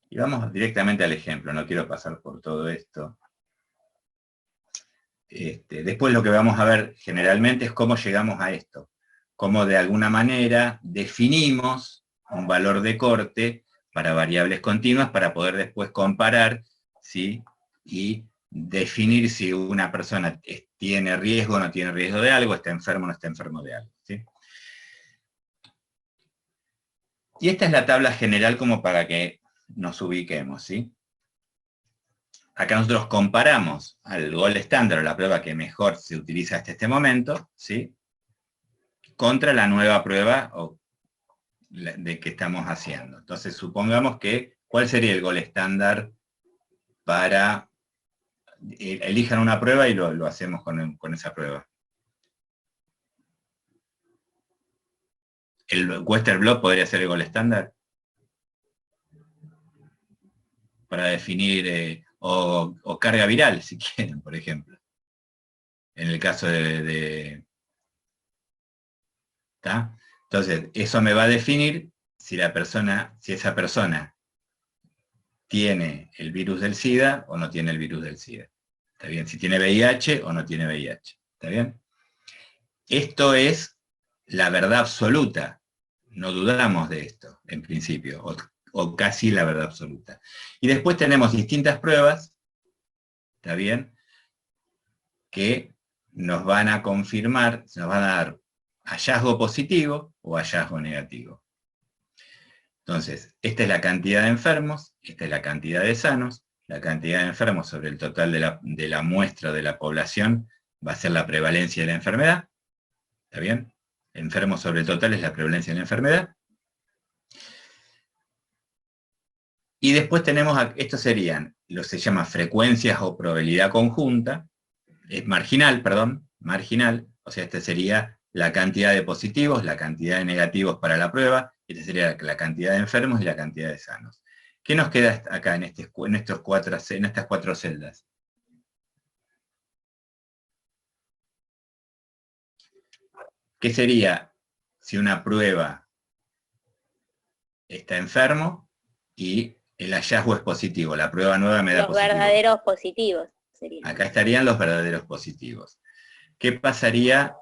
Y vamos directamente al ejemplo, no quiero pasar por todo esto. Después lo que vamos a ver generalmente es cómo llegamos a esto. Cómo de alguna manera definimos un valor de corte para variables continuas para poder después comparar, ¿sí?, y definir si una persona tiene riesgo o no tiene riesgo de algo, está enfermo o no está enfermo de algo, ¿sí? Y esta es la tabla general como para que nos ubiquemos, ¿sí? Acá nosotros comparamos al gold estándar, la prueba que mejor se utiliza hasta este momento, ¿sí?, contra la nueva prueba de que estamos haciendo. Entonces, supongamos que, ¿cuál sería el gold estándar para... elijan una prueba y lo hacemos con esa prueba. ¿El Western blot podría ser el gold estándar? Para definir, o carga viral, si quieren, por ejemplo. En el caso ¿está? Entonces, eso me va a definir si esa persona tiene el virus del SIDA o no tiene el virus del SIDA. ¿Está bien? Si tiene VIH o no tiene VIH. ¿Está bien? Esto es la verdad absoluta. No dudamos de esto, en principio, o casi la verdad absoluta. Y después tenemos distintas pruebas, ¿está bien?, que nos van a confirmar, nos van a dar hallazgo positivo o hallazgo negativo. Entonces, esta es la cantidad de enfermos, esta es la cantidad de sanos, la cantidad de enfermos sobre el total de la muestra de la población va a ser la prevalencia de la enfermedad, ¿está bien? Enfermos sobre el total es la prevalencia de la enfermedad. Y después tenemos, esto serían, lo que se llama frecuencias o probabilidad conjunta, marginal, o sea, esta sería la cantidad de positivos, la cantidad de negativos para la prueba, esta sería la cantidad de enfermos y la cantidad de sanos. ¿Qué nos queda acá en estas cuatro celdas? ¿Qué sería si una prueba está enfermo y el hallazgo es positivo? La prueba nueva me da positivo. Los verdaderos positivos serían. Acá estarían los verdaderos positivos. ¿Qué pasaría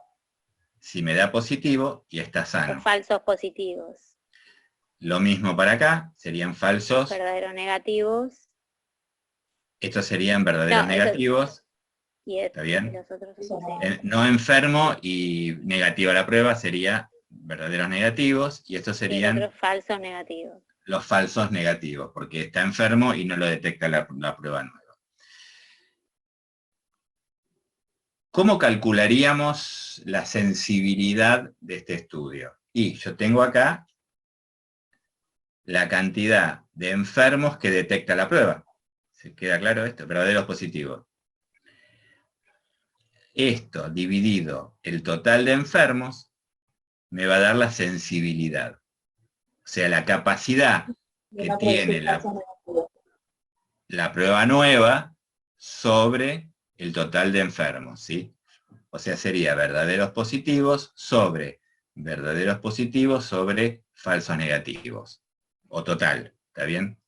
si me da positivo y está sano? Los falsos positivos. Lo mismo para acá, serían falsos. Verdaderos negativos. Estos serían verdaderos negativos. ¿Está bien? Los otros no enfermo y negativa la prueba sería verdaderos negativos, y estos serían los falsos negativos. Los falsos negativos, porque está enfermo y no lo detecta la prueba nueva. ¿Cómo calcularíamos la sensibilidad de este estudio? Y yo tengo acá la cantidad de enfermos que detecta la prueba. ¿Se queda claro esto? Verdaderos positivos. Esto dividido el total de enfermos me va a dar la sensibilidad. O sea, la capacidad que tiene la prueba nueva sobre el total de enfermos, ¿sí? O sea, sería verdaderos positivos sobre falsos negativos. O total, ¿está bien?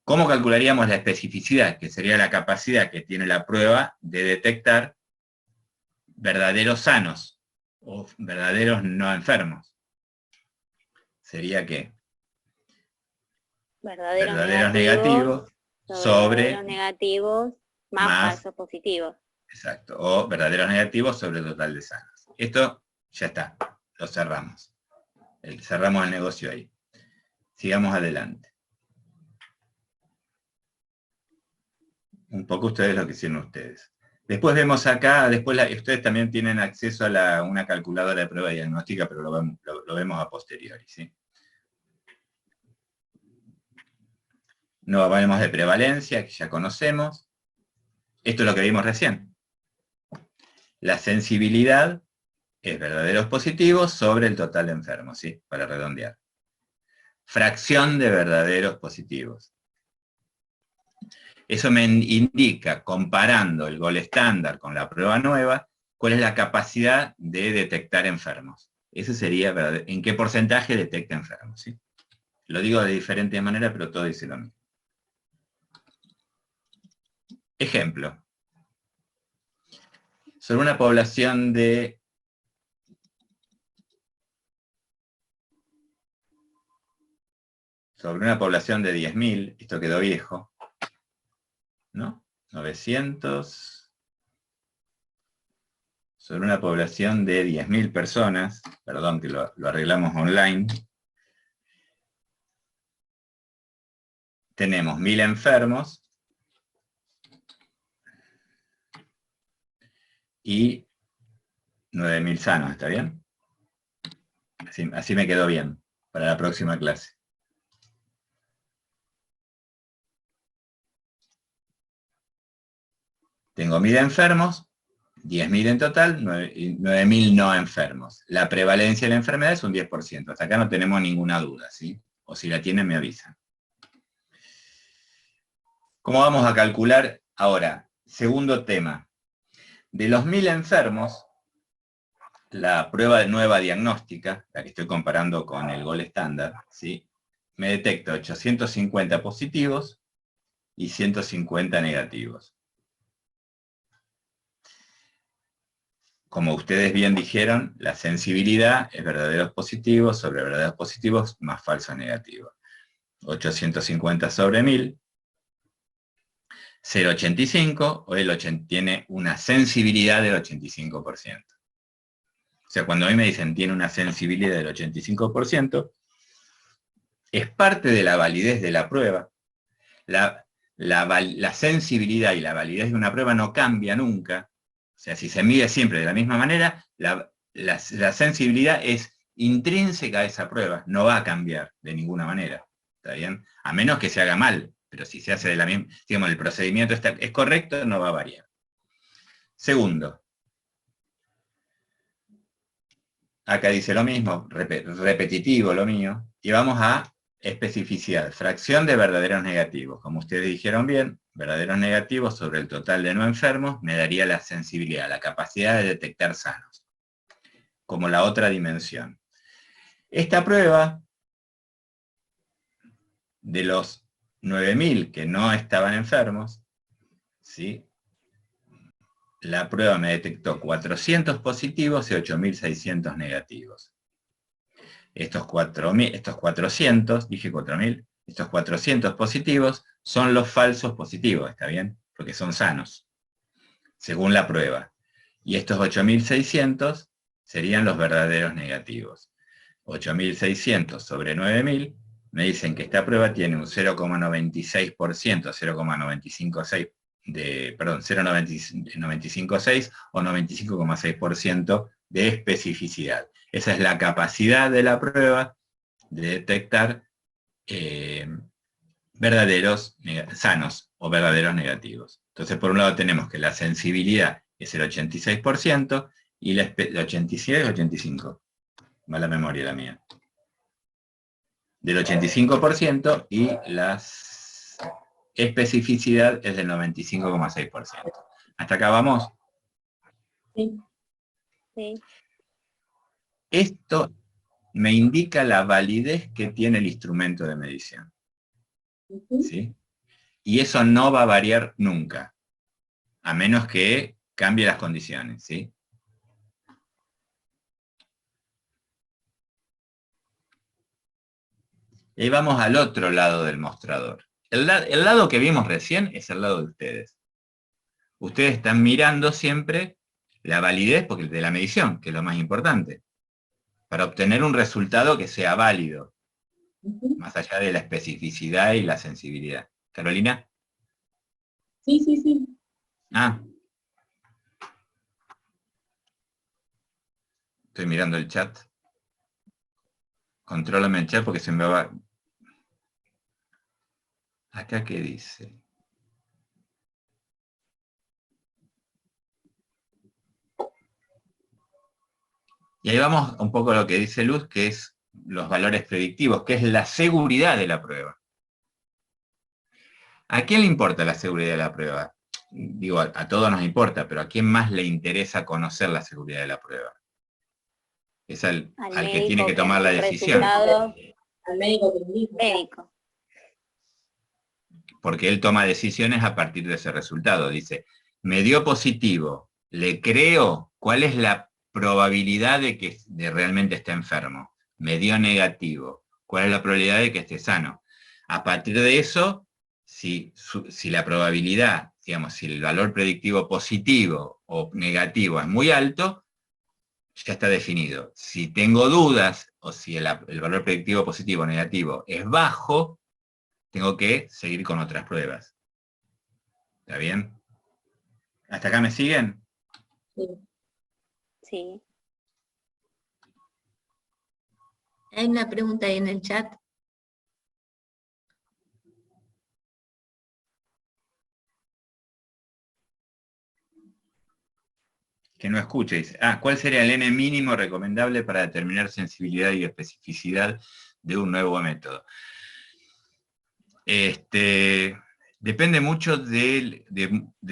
¿Cómo calcularíamos la especificidad? Que sería la capacidad que tiene la prueba de detectar verdaderos sanos o verdaderos no enfermos. Sería que verdaderos negativos sobre verdaderos negativos más falsos positivos. Exacto, o verdaderos negativos sobre el total de sanos. Esto ya está, lo cerramos. Cerramos el negocio ahí. Sigamos adelante. Un poco ustedes lo que hicieron ustedes. Después vemos acá, ustedes también tienen acceso a una calculadora de prueba diagnóstica, pero lo vemos a posteriori, ¿sí? No hablemos de prevalencia, que ya conocemos. Esto es lo que vimos recién. La sensibilidad es verdaderos positivos sobre el total de enfermos, ¿sí? Para redondear. Fracción de verdaderos positivos. Eso me indica, comparando el gol estándar con la prueba nueva, cuál es la capacidad de detectar enfermos. Ese sería, en qué porcentaje detecta enfermos, ¿sí? Lo digo de diferentes maneras, pero todo dice lo mismo. Ejemplo. Sobre una población de 10.000, esto quedó viejo, ¿no? 900, sobre una población de 10.000 personas, perdón que lo arreglamos online, tenemos 1.000 enfermos y 9.000 sanos, ¿está bien? Así me quedó bien para la próxima clase. Tengo 1.000 enfermos, 10.000 en total, 9.000 no enfermos. La prevalencia de la enfermedad es un 10%. Hasta acá no tenemos ninguna duda, ¿sí? O si la tienen, me avisan. ¿Cómo vamos a calcular ahora? Segundo tema. De los 1.000 enfermos, la prueba de nueva diagnóstica, la que estoy comparando con el gol estándar, ¿sí? Me detecta 850 positivos y 150 negativos. Como ustedes bien dijeron, la sensibilidad es verdaderos positivos sobre verdaderos positivos más falsos negativos. 850 sobre 1.000, 0,85, tiene una sensibilidad del 85%. O sea, cuando a mí me dicen tiene una sensibilidad del 85%, es parte de la validez de la prueba. La sensibilidad y la validez de una prueba no cambia nunca. O sea, si se mide siempre de la misma manera, la sensibilidad es intrínseca a esa prueba, no va a cambiar de ninguna manera, ¿está bien? A menos que se haga mal, pero si se hace de la misma, digamos, el procedimiento es correcto, no va a variar. Segundo, acá dice lo mismo, repetitivo lo mío, y vamos a especificidad, fracción de verdaderos negativos. Como ustedes dijeron bien, verdaderos negativos sobre el total de no enfermos me daría la sensibilidad, la capacidad de detectar sanos, como la otra dimensión. Esta prueba, de los 9.000 que no estaban enfermos, ¿sí? La prueba me detectó 400 positivos y 8.600 negativos. Estos 400, dije 4.000, estos 400 positivos son los falsos positivos, ¿está bien? Porque son sanos, según la prueba. Y estos 8.600 serían los verdaderos negativos. 8.600 sobre 9.000 me dicen que esta prueba tiene un 0,96%, 0,956 0,956 o 95,6% de especificidad. Esa es la capacidad de la prueba de detectar verdaderos sanos o verdaderos negativos. Entonces, por un lado tenemos que la sensibilidad es el 86% y la 86 es 85. Mala memoria la mía. Del 85% y la especificidad es del 95,6%. ¿Hasta acá vamos? Sí. Sí. Esto me indica la validez que tiene el instrumento de medición. ¿Sí? Y eso no va a variar nunca, a menos que cambie las condiciones, ¿sí? Y vamos al otro lado del mostrador. El lado que vimos recién es el lado de ustedes. Ustedes están mirando siempre la validez de la medición, que es lo más importante, para obtener un resultado que sea válido, más allá de la especificidad y la sensibilidad. ¿Carolina? Sí, sí, sí. Ah. Estoy mirando el chat. Contrólame el chat porque se me va... ¿Acá qué dice? Y ahí vamos un poco a lo que dice Luz, que es los valores predictivos, que es la seguridad de la prueba. ¿A quién le importa la seguridad de la prueba? Digo, a todos nos importa, pero ¿a quién más le interesa conocer la seguridad de la prueba? Es al que tiene que tomar la decisión. Al médico que indica. Médico. Porque él toma decisiones a partir de ese resultado. Dice, me dio positivo, ¿le creo? ¿Cuál es la probabilidad de que realmente esté enfermo? Me dio negativo, ¿cuál es la probabilidad de que esté sano? A partir de eso, si la probabilidad, digamos, si el valor predictivo positivo o negativo es muy alto, ya está definido. Si tengo dudas, o si el valor predictivo positivo o negativo es bajo, tengo que seguir con otras pruebas. ¿Está bien? ¿Hasta acá me siguen? Sí. Sí. Hay una pregunta ahí en el chat. Que no escuche, dice. ¿Cuál sería el N mínimo recomendable para determinar sensibilidad y especificidad de un nuevo método? Depende mucho de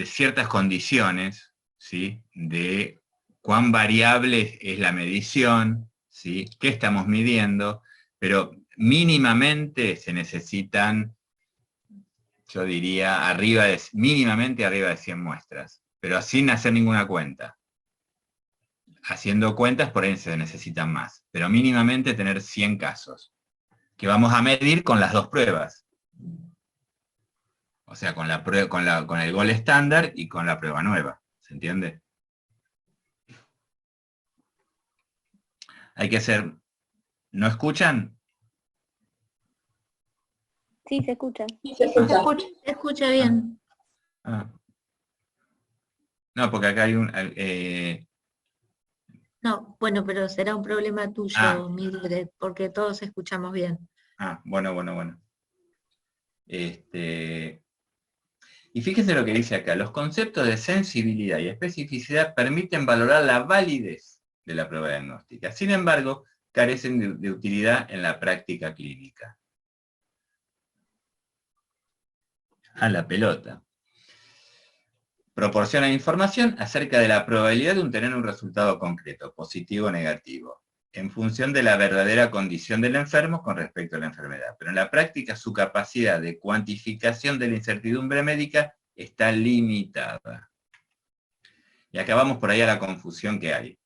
ciertas condiciones, ¿sí? De cuán variable es la medición, ¿sí? ¿Qué estamos midiendo? Pero mínimamente se necesitan, yo diría, mínimamente arriba de 100 muestras, pero sin hacer ninguna cuenta. Haciendo cuentas, por ahí se necesitan más, pero mínimamente tener 100 casos, que vamos a medir con las dos pruebas. O sea, con el gol estándar y con la prueba nueva. ¿Se entiende? Hay que hacer... ¿No escuchan? Sí, se escucha. Sí, se escucha. Se escucha bien. No, porque acá hay un... No, bueno, pero será un problema tuyo, Mildred, porque todos escuchamos bien. Bueno. Y fíjense lo que dice acá. Los conceptos de sensibilidad y especificidad permiten valorar la validez de la prueba diagnóstica. Sin embargo, carecen de utilidad en la práctica clínica. A la pelota. Proporciona información acerca de la probabilidad de obtener un resultado concreto, positivo o negativo, en función de la verdadera condición del enfermo con respecto a la enfermedad. Pero en la práctica su capacidad de cuantificación de la incertidumbre médica está limitada. Y acá vamos por ahí a la confusión que hay.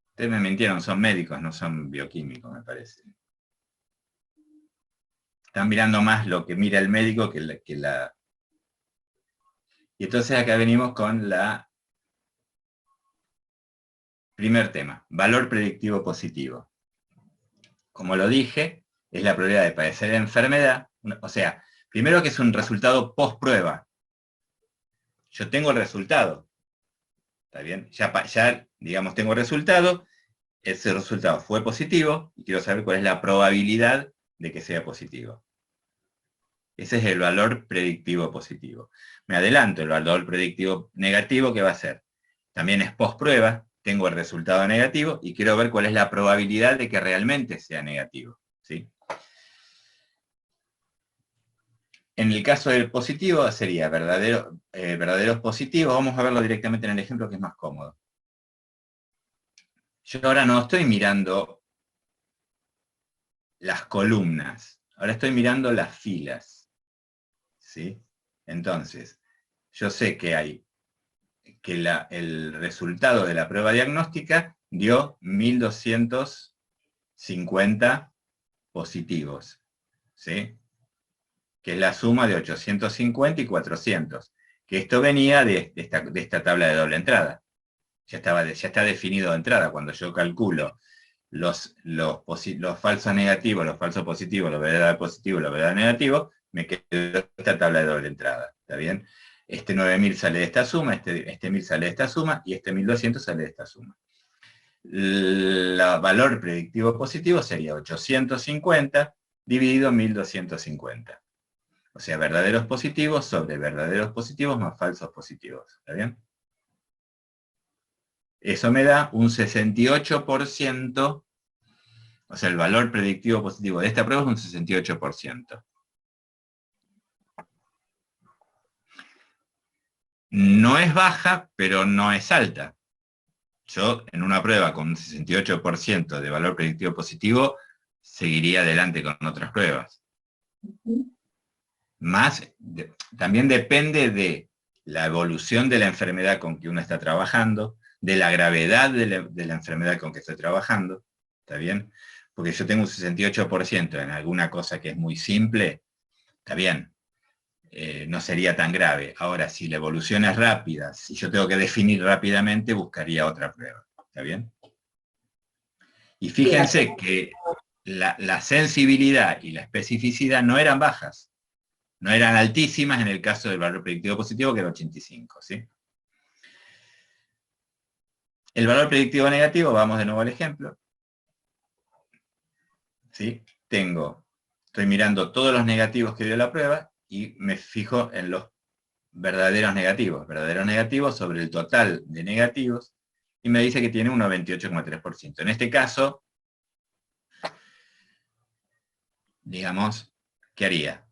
Ustedes me mintieron, son médicos, no son bioquímicos, me parece. Están mirando más lo que mira el médico que la... Y entonces acá venimos con la... Primer tema, valor predictivo positivo. Como lo dije, es la probabilidad de padecer la enfermedad, o sea, primero que es un resultado post prueba. Yo tengo el resultado, ¿está bien? Ya digamos, tengo el resultado, ese resultado fue positivo, y quiero saber cuál es la probabilidad de que sea positivo. Ese es el valor predictivo positivo. Me adelanto, el valor predictivo negativo, ¿qué va a ser? También es post prueba, tengo el resultado negativo y quiero ver cuál es la probabilidad de que realmente sea negativo, ¿sí? En el caso del positivo sería verdaderos positivos. Vamos a verlo directamente en el ejemplo que es más cómodo. Yo ahora no estoy mirando las columnas, ahora estoy mirando las filas. ¿Sí? Entonces, yo sé que el resultado de la prueba diagnóstica dio 1250 positivos, ¿sí? Que es la suma de 850 y 400, que esto venía de esta tabla de doble entrada. Ya está definido de entrada. Cuando yo calculo los falsos negativos, los falsos positivos, los verdad positivos, los verdad negativos, me quedo esta tabla de doble entrada, ¿está bien? Este 9000 sale de esta suma, este 1000 sale de esta suma, y este 1200 sale de esta suma. El valor predictivo positivo sería 850 dividido 1250. O sea, verdaderos positivos sobre verdaderos positivos más falsos positivos, ¿está bien? Eso me da un 68%, o sea, el valor predictivo positivo de esta prueba es un 68%. No es baja, pero no es alta. Yo, en una prueba con un 68% de valor predictivo positivo, seguiría adelante con otras pruebas. También depende de la evolución de la enfermedad con que uno está trabajando, de la gravedad de la enfermedad con que estoy trabajando, ¿está bien? Porque yo tengo un 68% en alguna cosa que es muy simple, está bien, no sería tan grave. Ahora, si la evolución es rápida, si yo tengo que definir rápidamente, buscaría otra prueba, ¿está bien? Y fíjense que la sensibilidad y la especificidad no eran bajas, no eran altísimas en el caso del valor predictivo positivo, que era 85, ¿sí? El valor predictivo negativo, vamos de nuevo al ejemplo. ¿Sí? Estoy mirando todos los negativos que dio la prueba y me fijo en los verdaderos negativos sobre el total de negativos, y me dice que tiene un 98,3%. En este caso, digamos, ¿qué haría?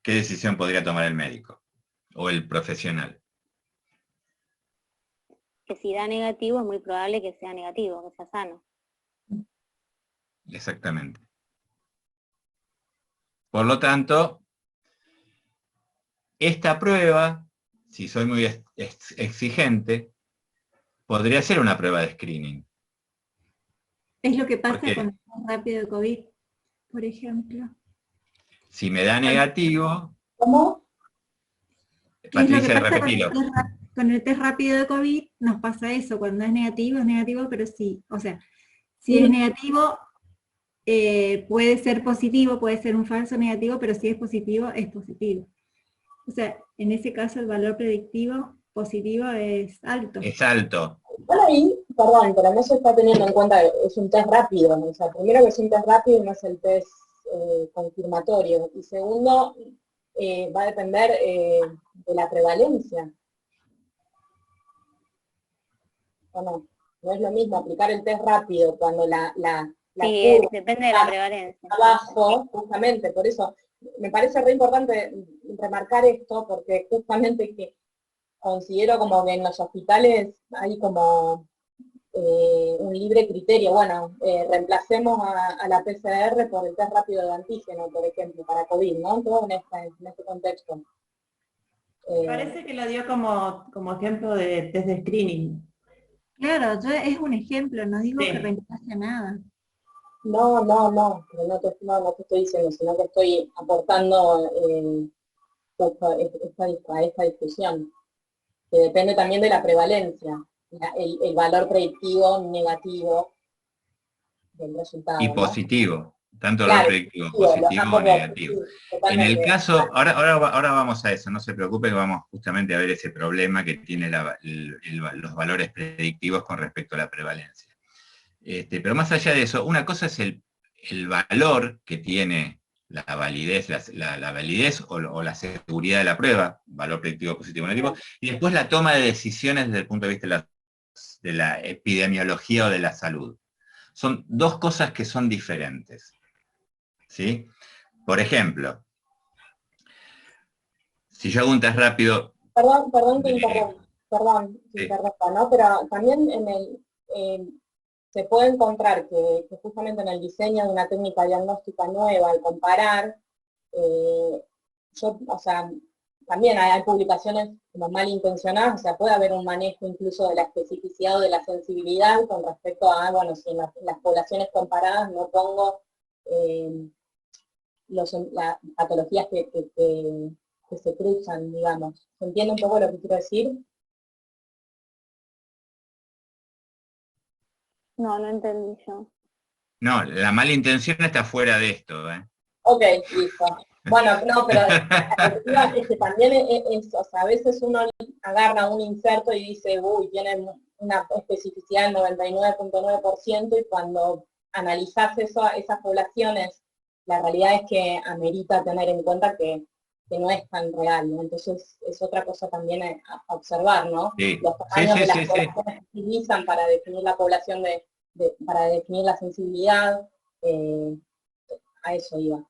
¿Qué decisión podría tomar el médico o el profesional? Que si da negativo es muy probable que sea negativo, que sea sano. Exactamente. Por lo tanto, esta prueba, si soy muy exigente, podría ser una prueba de screening. Es lo que pasa con el test rápido de COVID, por ejemplo. Si me da negativo... ¿Cómo? Patricia, repetilo. Con el test rápido de COVID nos pasa eso, cuando es negativo, pero sí. O sea, si es negativo, puede ser positivo, puede ser un falso negativo, pero si es positivo, es positivo. O sea, en ese caso el valor predictivo positivo es alto. Es alto. Bueno, ahí, perdón, pero no se está teniendo en cuenta, es un test rápido, ¿no? O sea, primero que es un test rápido y no es el test confirmatorio, y segundo, va a depender de la prevalencia. ¿O no? No es lo mismo aplicar el test rápido cuando la sí, curva depende de la prevalencia. Abajo, justamente, por eso me parece re importante remarcar esto, porque justamente que considero como que en los hospitales hay como un libre criterio. Bueno, reemplacemos a la PCR por el test rápido de antígeno, por ejemplo, para COVID, ¿no? Todo en este contexto. Parece que lo dio como ejemplo de test de screening. Claro, es un ejemplo, no digo Sí. que reemplace nada. No, pero no te estoy diciendo, sino que estoy aportando a esta discusión, que depende también de la prevalencia, el valor predictivo negativo del resultado. Y positivo, tanto Claro, valor predictivo positivo o negativo. En el totalmente. caso, ahora vamos a eso, no se preocupe que vamos justamente a ver ese problema que tiene los valores predictivos con respecto a la prevalencia. Pero más allá de eso, una cosa es el valor que tiene la validez, la validez o la seguridad de la prueba, valor predictivo positivo o negativo, y después la toma de decisiones desde el punto de vista de la epidemiología o de la salud. Son dos cosas que son diferentes, ¿sí? Por ejemplo, Si yo hago un test rápido... Perdón que Sí. interrumpa, ¿no? Pero también se puede encontrar que justamente en el diseño de una técnica diagnóstica nueva, al comparar, también hay publicaciones como malintencionadas, o sea, puede haber un manejo incluso de la especificidad o de la sensibilidad con respecto a, bueno, si en las poblaciones comparadas no pongo las patologías que se cruzan, digamos. ¿Se entiende un poco lo que quiero decir? No entendí yo. No, la mala intención está fuera de esto, ¿eh? Ok, listo. Bueno, no, pero es que también o sea, a veces uno agarra un inserto y dice, uy, tiene una especificidad del 99.9%, y cuando analizás esas poblaciones, la realidad es que amerita tener en cuenta que no es tan real, ¿no? Entonces es otra cosa también a observar, ¿no? Sí. Los tamaños de las poblaciones que se utilizan para definir la población para definir la sensibilidad, a eso iba.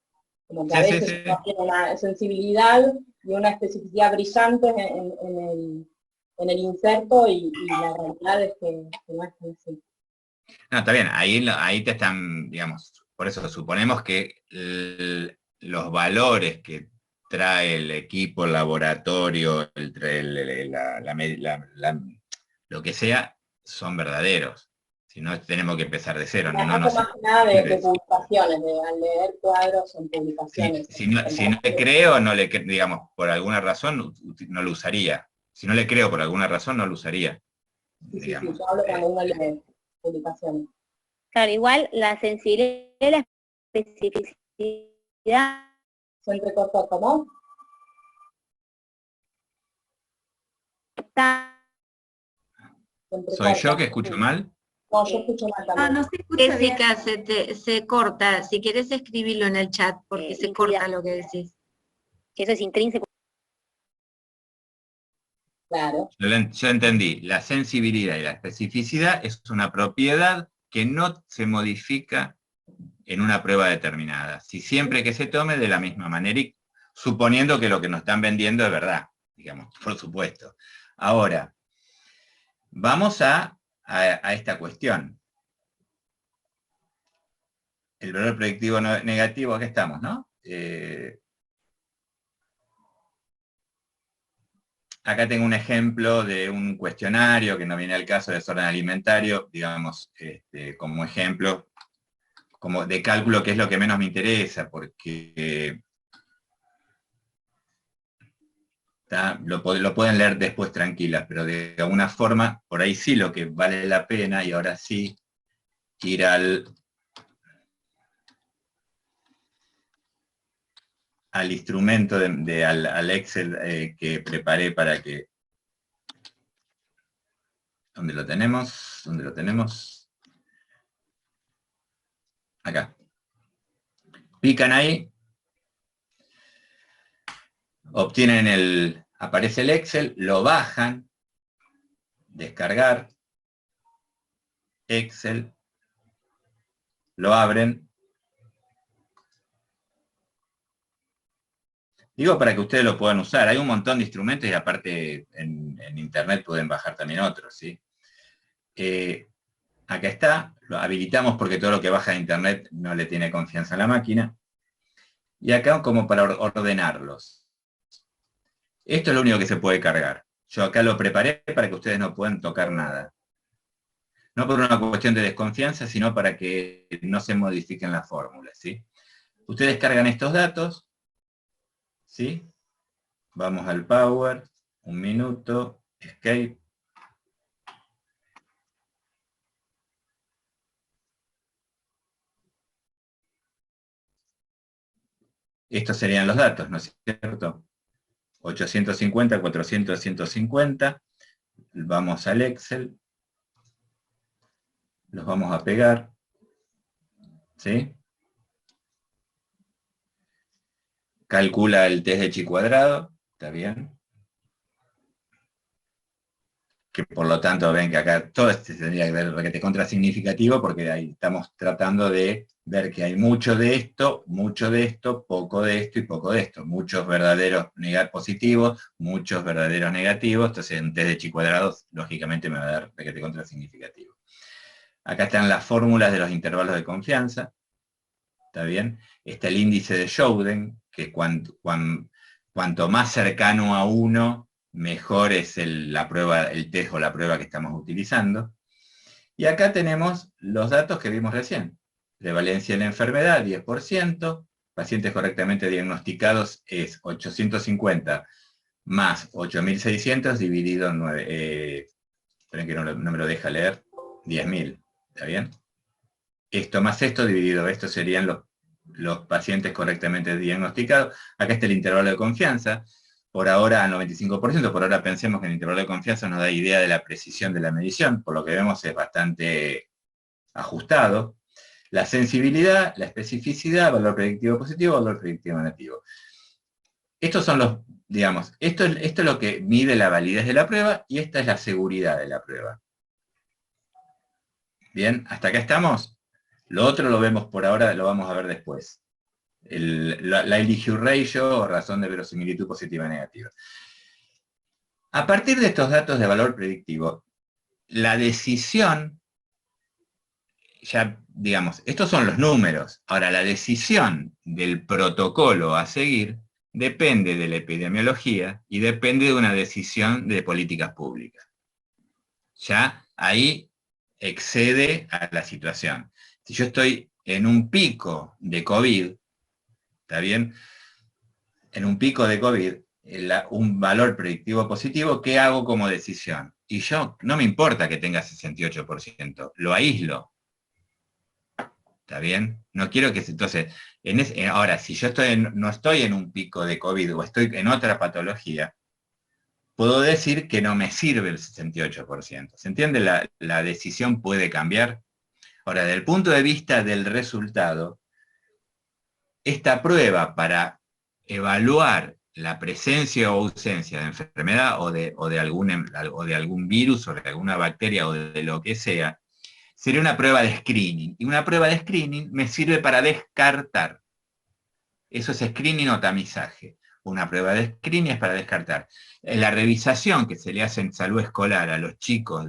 Como que a veces uno tiene una sensibilidad y una especificidad brillante en el inserto, y la realidad es que no es así. No, está bien, ahí te están, digamos, por eso suponemos que los valores que trae el equipo, el laboratorio, lo que sea, son verdaderos. Si no, tenemos que empezar de cero. No, más que nada de publicaciones, al leer cuadros en publicaciones. Si no le creo, digamos, por alguna razón, no lo usaría. Si no le creo por alguna razón, no lo usaría. Sí, yo hablo cuando uno lee publicaciones. Claro, igual la sensibilidad y la especificidad... ¿Se entrecortó cómo? ¿Soy yo que escucho mal? No, yo escucho mal también. No se escucha bien. Jessica, se corta. Si querés escribirlo en el chat, porque se corta lo que decís. Eso es intrínseco. Claro. Yo entendí. La sensibilidad y la especificidad es una propiedad que no se modifica en una prueba determinada. Si siempre que se tome de la misma manera, y suponiendo que lo que nos están vendiendo es verdad, digamos, por supuesto. Ahora, vamos a esta cuestión. El valor predictivo negativo, aquí estamos, ¿no? Acá tengo un ejemplo de un cuestionario que no viene al caso de desorden alimentario, digamos, como ejemplo, como de cálculo, que es lo que menos me interesa, porque lo pueden leer después tranquilas, pero de alguna forma, por ahí sí lo que vale la pena, y ahora sí, ir al instrumento, al Excel que preparé para que... ¿Dónde lo tenemos? ¿Dónde lo tenemos? Acá. Pican ahí, obtienen aparece el Excel, lo bajan, descargar, Excel, lo abren. Digo para que ustedes lo puedan usar. Hay un montón de instrumentos y aparte en internet pueden bajar también otros, ¿sí? Acá está, lo habilitamos porque todo lo que baja de internet no le tiene confianza a la máquina. Y acá como para ordenarlos. Esto es lo único que se puede cargar. Yo acá lo preparé para que ustedes no puedan tocar nada. No por una cuestión de desconfianza, sino para que no se modifiquen las fórmulas, ¿sí? Ustedes cargan estos datos, ¿sí? Vamos al Power, un minuto, Escape. Estos serían los datos, ¿no es cierto? 850, 400, 150. Vamos al Excel. Los vamos a pegar. ¿Sí? Calcula el test de chi cuadrado. ¿Está bien? Que por lo tanto ven que acá todo tendría que ver requete contra significativo, porque ahí estamos tratando de ver que hay mucho de esto, poco de esto y poco de esto. Muchos verdaderos positivos, muchos verdaderos negativos. Entonces un test de chi cuadrado, lógicamente, me va a dar requete contra significativo. Acá están las fórmulas de los intervalos de confianza. ¿Está bien? Está el índice de Schouden, que cuanto más cercano a 1, mejor es el test o la prueba que estamos utilizando. Y acá tenemos los datos que vimos recién. Prevalencia de la enfermedad, 10%. Pacientes correctamente diagnosticados es 850 más 8.600 dividido en 9. Esperen que no me lo deja leer. 10.000. ¿Está bien? Esto más esto dividido, estos serían los pacientes correctamente diagnosticados. Acá está el intervalo de confianza, por ahora al 95%, por ahora pensemos que el intervalo de confianza nos da idea de la precisión de la medición, por lo que vemos es bastante ajustado. La sensibilidad, la especificidad, valor predictivo positivo, valor predictivo negativo. Estos son los, digamos, esto es lo que mide la validez de la prueba, y esta es la seguridad de la prueba. Bien, ¿hasta acá estamos? Lo otro lo vemos por ahora, lo vamos a ver después. La likelihood ratio o razón de verosimilitud positiva y negativa. A partir de estos datos de valor predictivo, la decisión, ya digamos, estos son los números. Ahora, la decisión del protocolo a seguir depende de la epidemiología y depende de una decisión de políticas públicas. Ya ahí excede a la situación. Si yo estoy en un pico de COVID, ¿está bien? En un pico de COVID, un valor predictivo positivo, ¿qué hago como decisión? Y yo, no me importa que tenga 68%, lo aíslo. ¿Está bien? No quiero que... Entonces, ahora, si yo no estoy en un pico de COVID o estoy en otra patología, puedo decir que no me sirve el 68%. ¿Se entiende? La decisión puede cambiar. Ahora, desde el punto de vista del resultado, esta prueba para evaluar la presencia o ausencia de enfermedad o de algún virus o de alguna bacteria o de lo que sea, sería una prueba de screening. Y una prueba de screening me sirve para descartar. Eso es screening o tamizaje. Una prueba de screening es para descartar. La revisación que se le hace en salud escolar a los chicos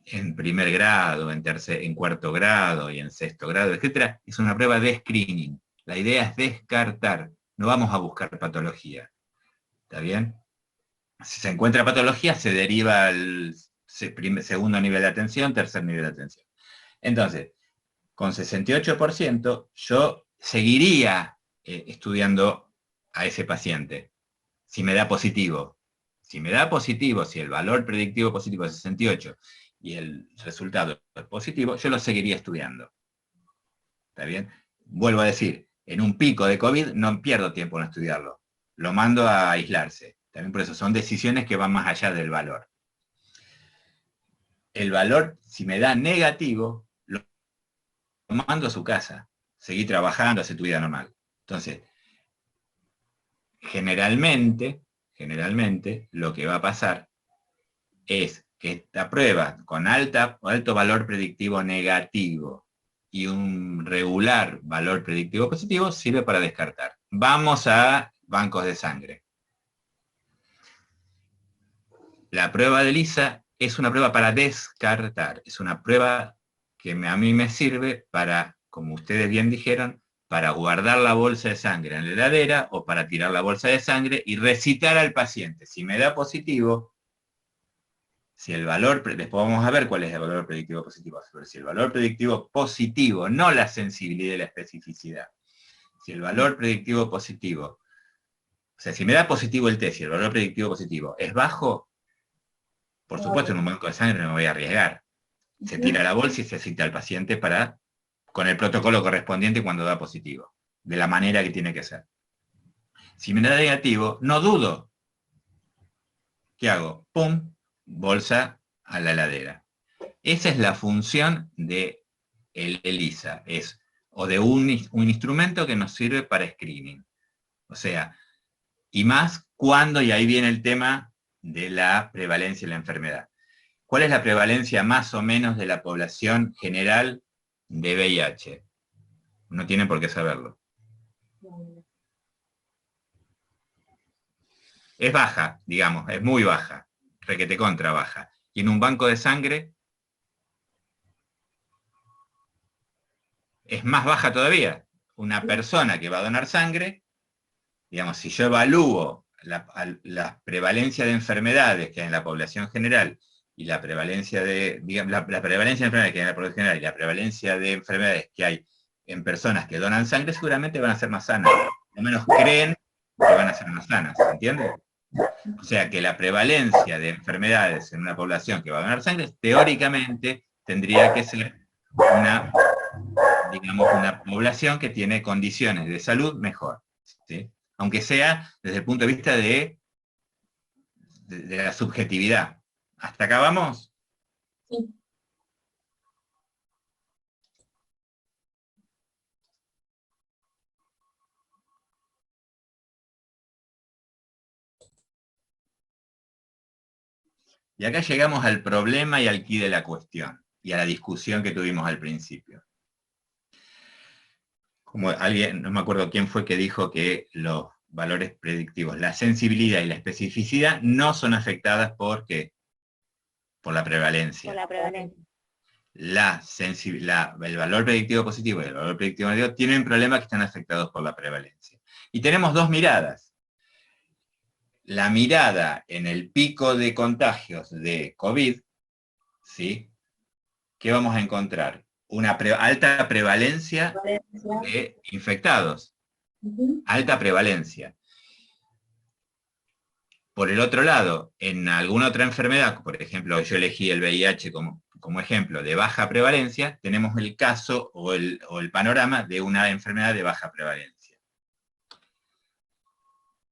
en primer grado, en cuarto grado y en sexto grado, etc., es una prueba de screening. La idea es descartar, no vamos a buscar patología. ¿Está bien? Si se encuentra patología, se deriva al segundo nivel de atención, tercer nivel de atención. Entonces, con 68%, yo seguiría estudiando a ese paciente, si me da positivo. Si me da positivo, si el valor predictivo positivo es 68, y el resultado es positivo, yo lo seguiría estudiando. ¿Está bien? Vuelvo a decir, en un pico de COVID no pierdo tiempo en estudiarlo. Lo mando a aislarse. También por eso son decisiones que van más allá del valor. El valor, si me da negativo, lo mando a su casa. Seguí trabajando, hace tu vida normal. Entonces, generalmente, lo que va a pasar es que esta prueba con alto valor predictivo negativo y un regular valor predictivo positivo sirve para descartar. Vamos a bancos de sangre. La prueba de ELISA es una prueba para descartar, es una prueba que a mí me sirve para, como ustedes bien dijeron, para guardar la bolsa de sangre en la heladera o para tirar la bolsa de sangre y recitar al paciente. Si me da positivo, si el valor, después vamos a ver cuál es el valor predictivo positivo, pero si el valor predictivo positivo, no la sensibilidad y la especificidad, si el valor predictivo positivo, o sea, si me da positivo el test y el valor predictivo positivo es bajo, por supuesto en un banco de sangre no me voy a arriesgar. Se tira la bolsa y se cita al paciente con el protocolo correspondiente cuando da positivo, de la manera que tiene que ser. Si me da negativo, no dudo. ¿Qué hago? ¡Pum! Bolsa a la heladera. Esa es la función de el ELISA, o de un instrumento que nos sirve para screening. O sea, y más cuando, y ahí viene el tema de la prevalencia de la enfermedad. ¿Cuál es la prevalencia más o menos de la población general de VIH? No tienen por qué saberlo. Es baja, digamos, es muy baja, requete contra baja. Y en un banco de sangre es más baja todavía. Una persona que va a donar sangre, digamos, si yo evalúo la prevalencia de enfermedades que hay en la población general y la prevalencia de, digamos, la prevalencia de enfermedades que hay en la población general y la prevalencia de enfermedades que hay en personas que donan sangre, seguramente van a ser más sanas. Al menos creen que van a ser más sanas, ¿entiendes? O sea que la prevalencia de enfermedades en una población que va a donar sangre, teóricamente tendría que ser digamos, una población que tiene condiciones de salud mejor, ¿sí? Aunque sea desde el punto de vista de la subjetividad. ¿Hasta acá vamos? Sí. Y acá llegamos al problema y al quid de la cuestión, y a la discusión que tuvimos al principio. Como alguien, no me acuerdo quién fue que dijo que los valores predictivos, la sensibilidad y la especificidad no son afectadas por ¿qué? Por la prevalencia. Por la prevalencia. El valor predictivo positivo y el valor predictivo negativo tienen problemas que están afectados por la prevalencia. Y tenemos dos miradas. La mirada en el pico de contagios de COVID, ¿sí? ¿Qué vamos a encontrar? Una alta prevalencia de infectados. Alta prevalencia. Por el otro lado, en alguna otra enfermedad, por ejemplo, yo elegí el VIH como ejemplo de baja prevalencia, tenemos el caso o el panorama de una enfermedad de baja prevalencia.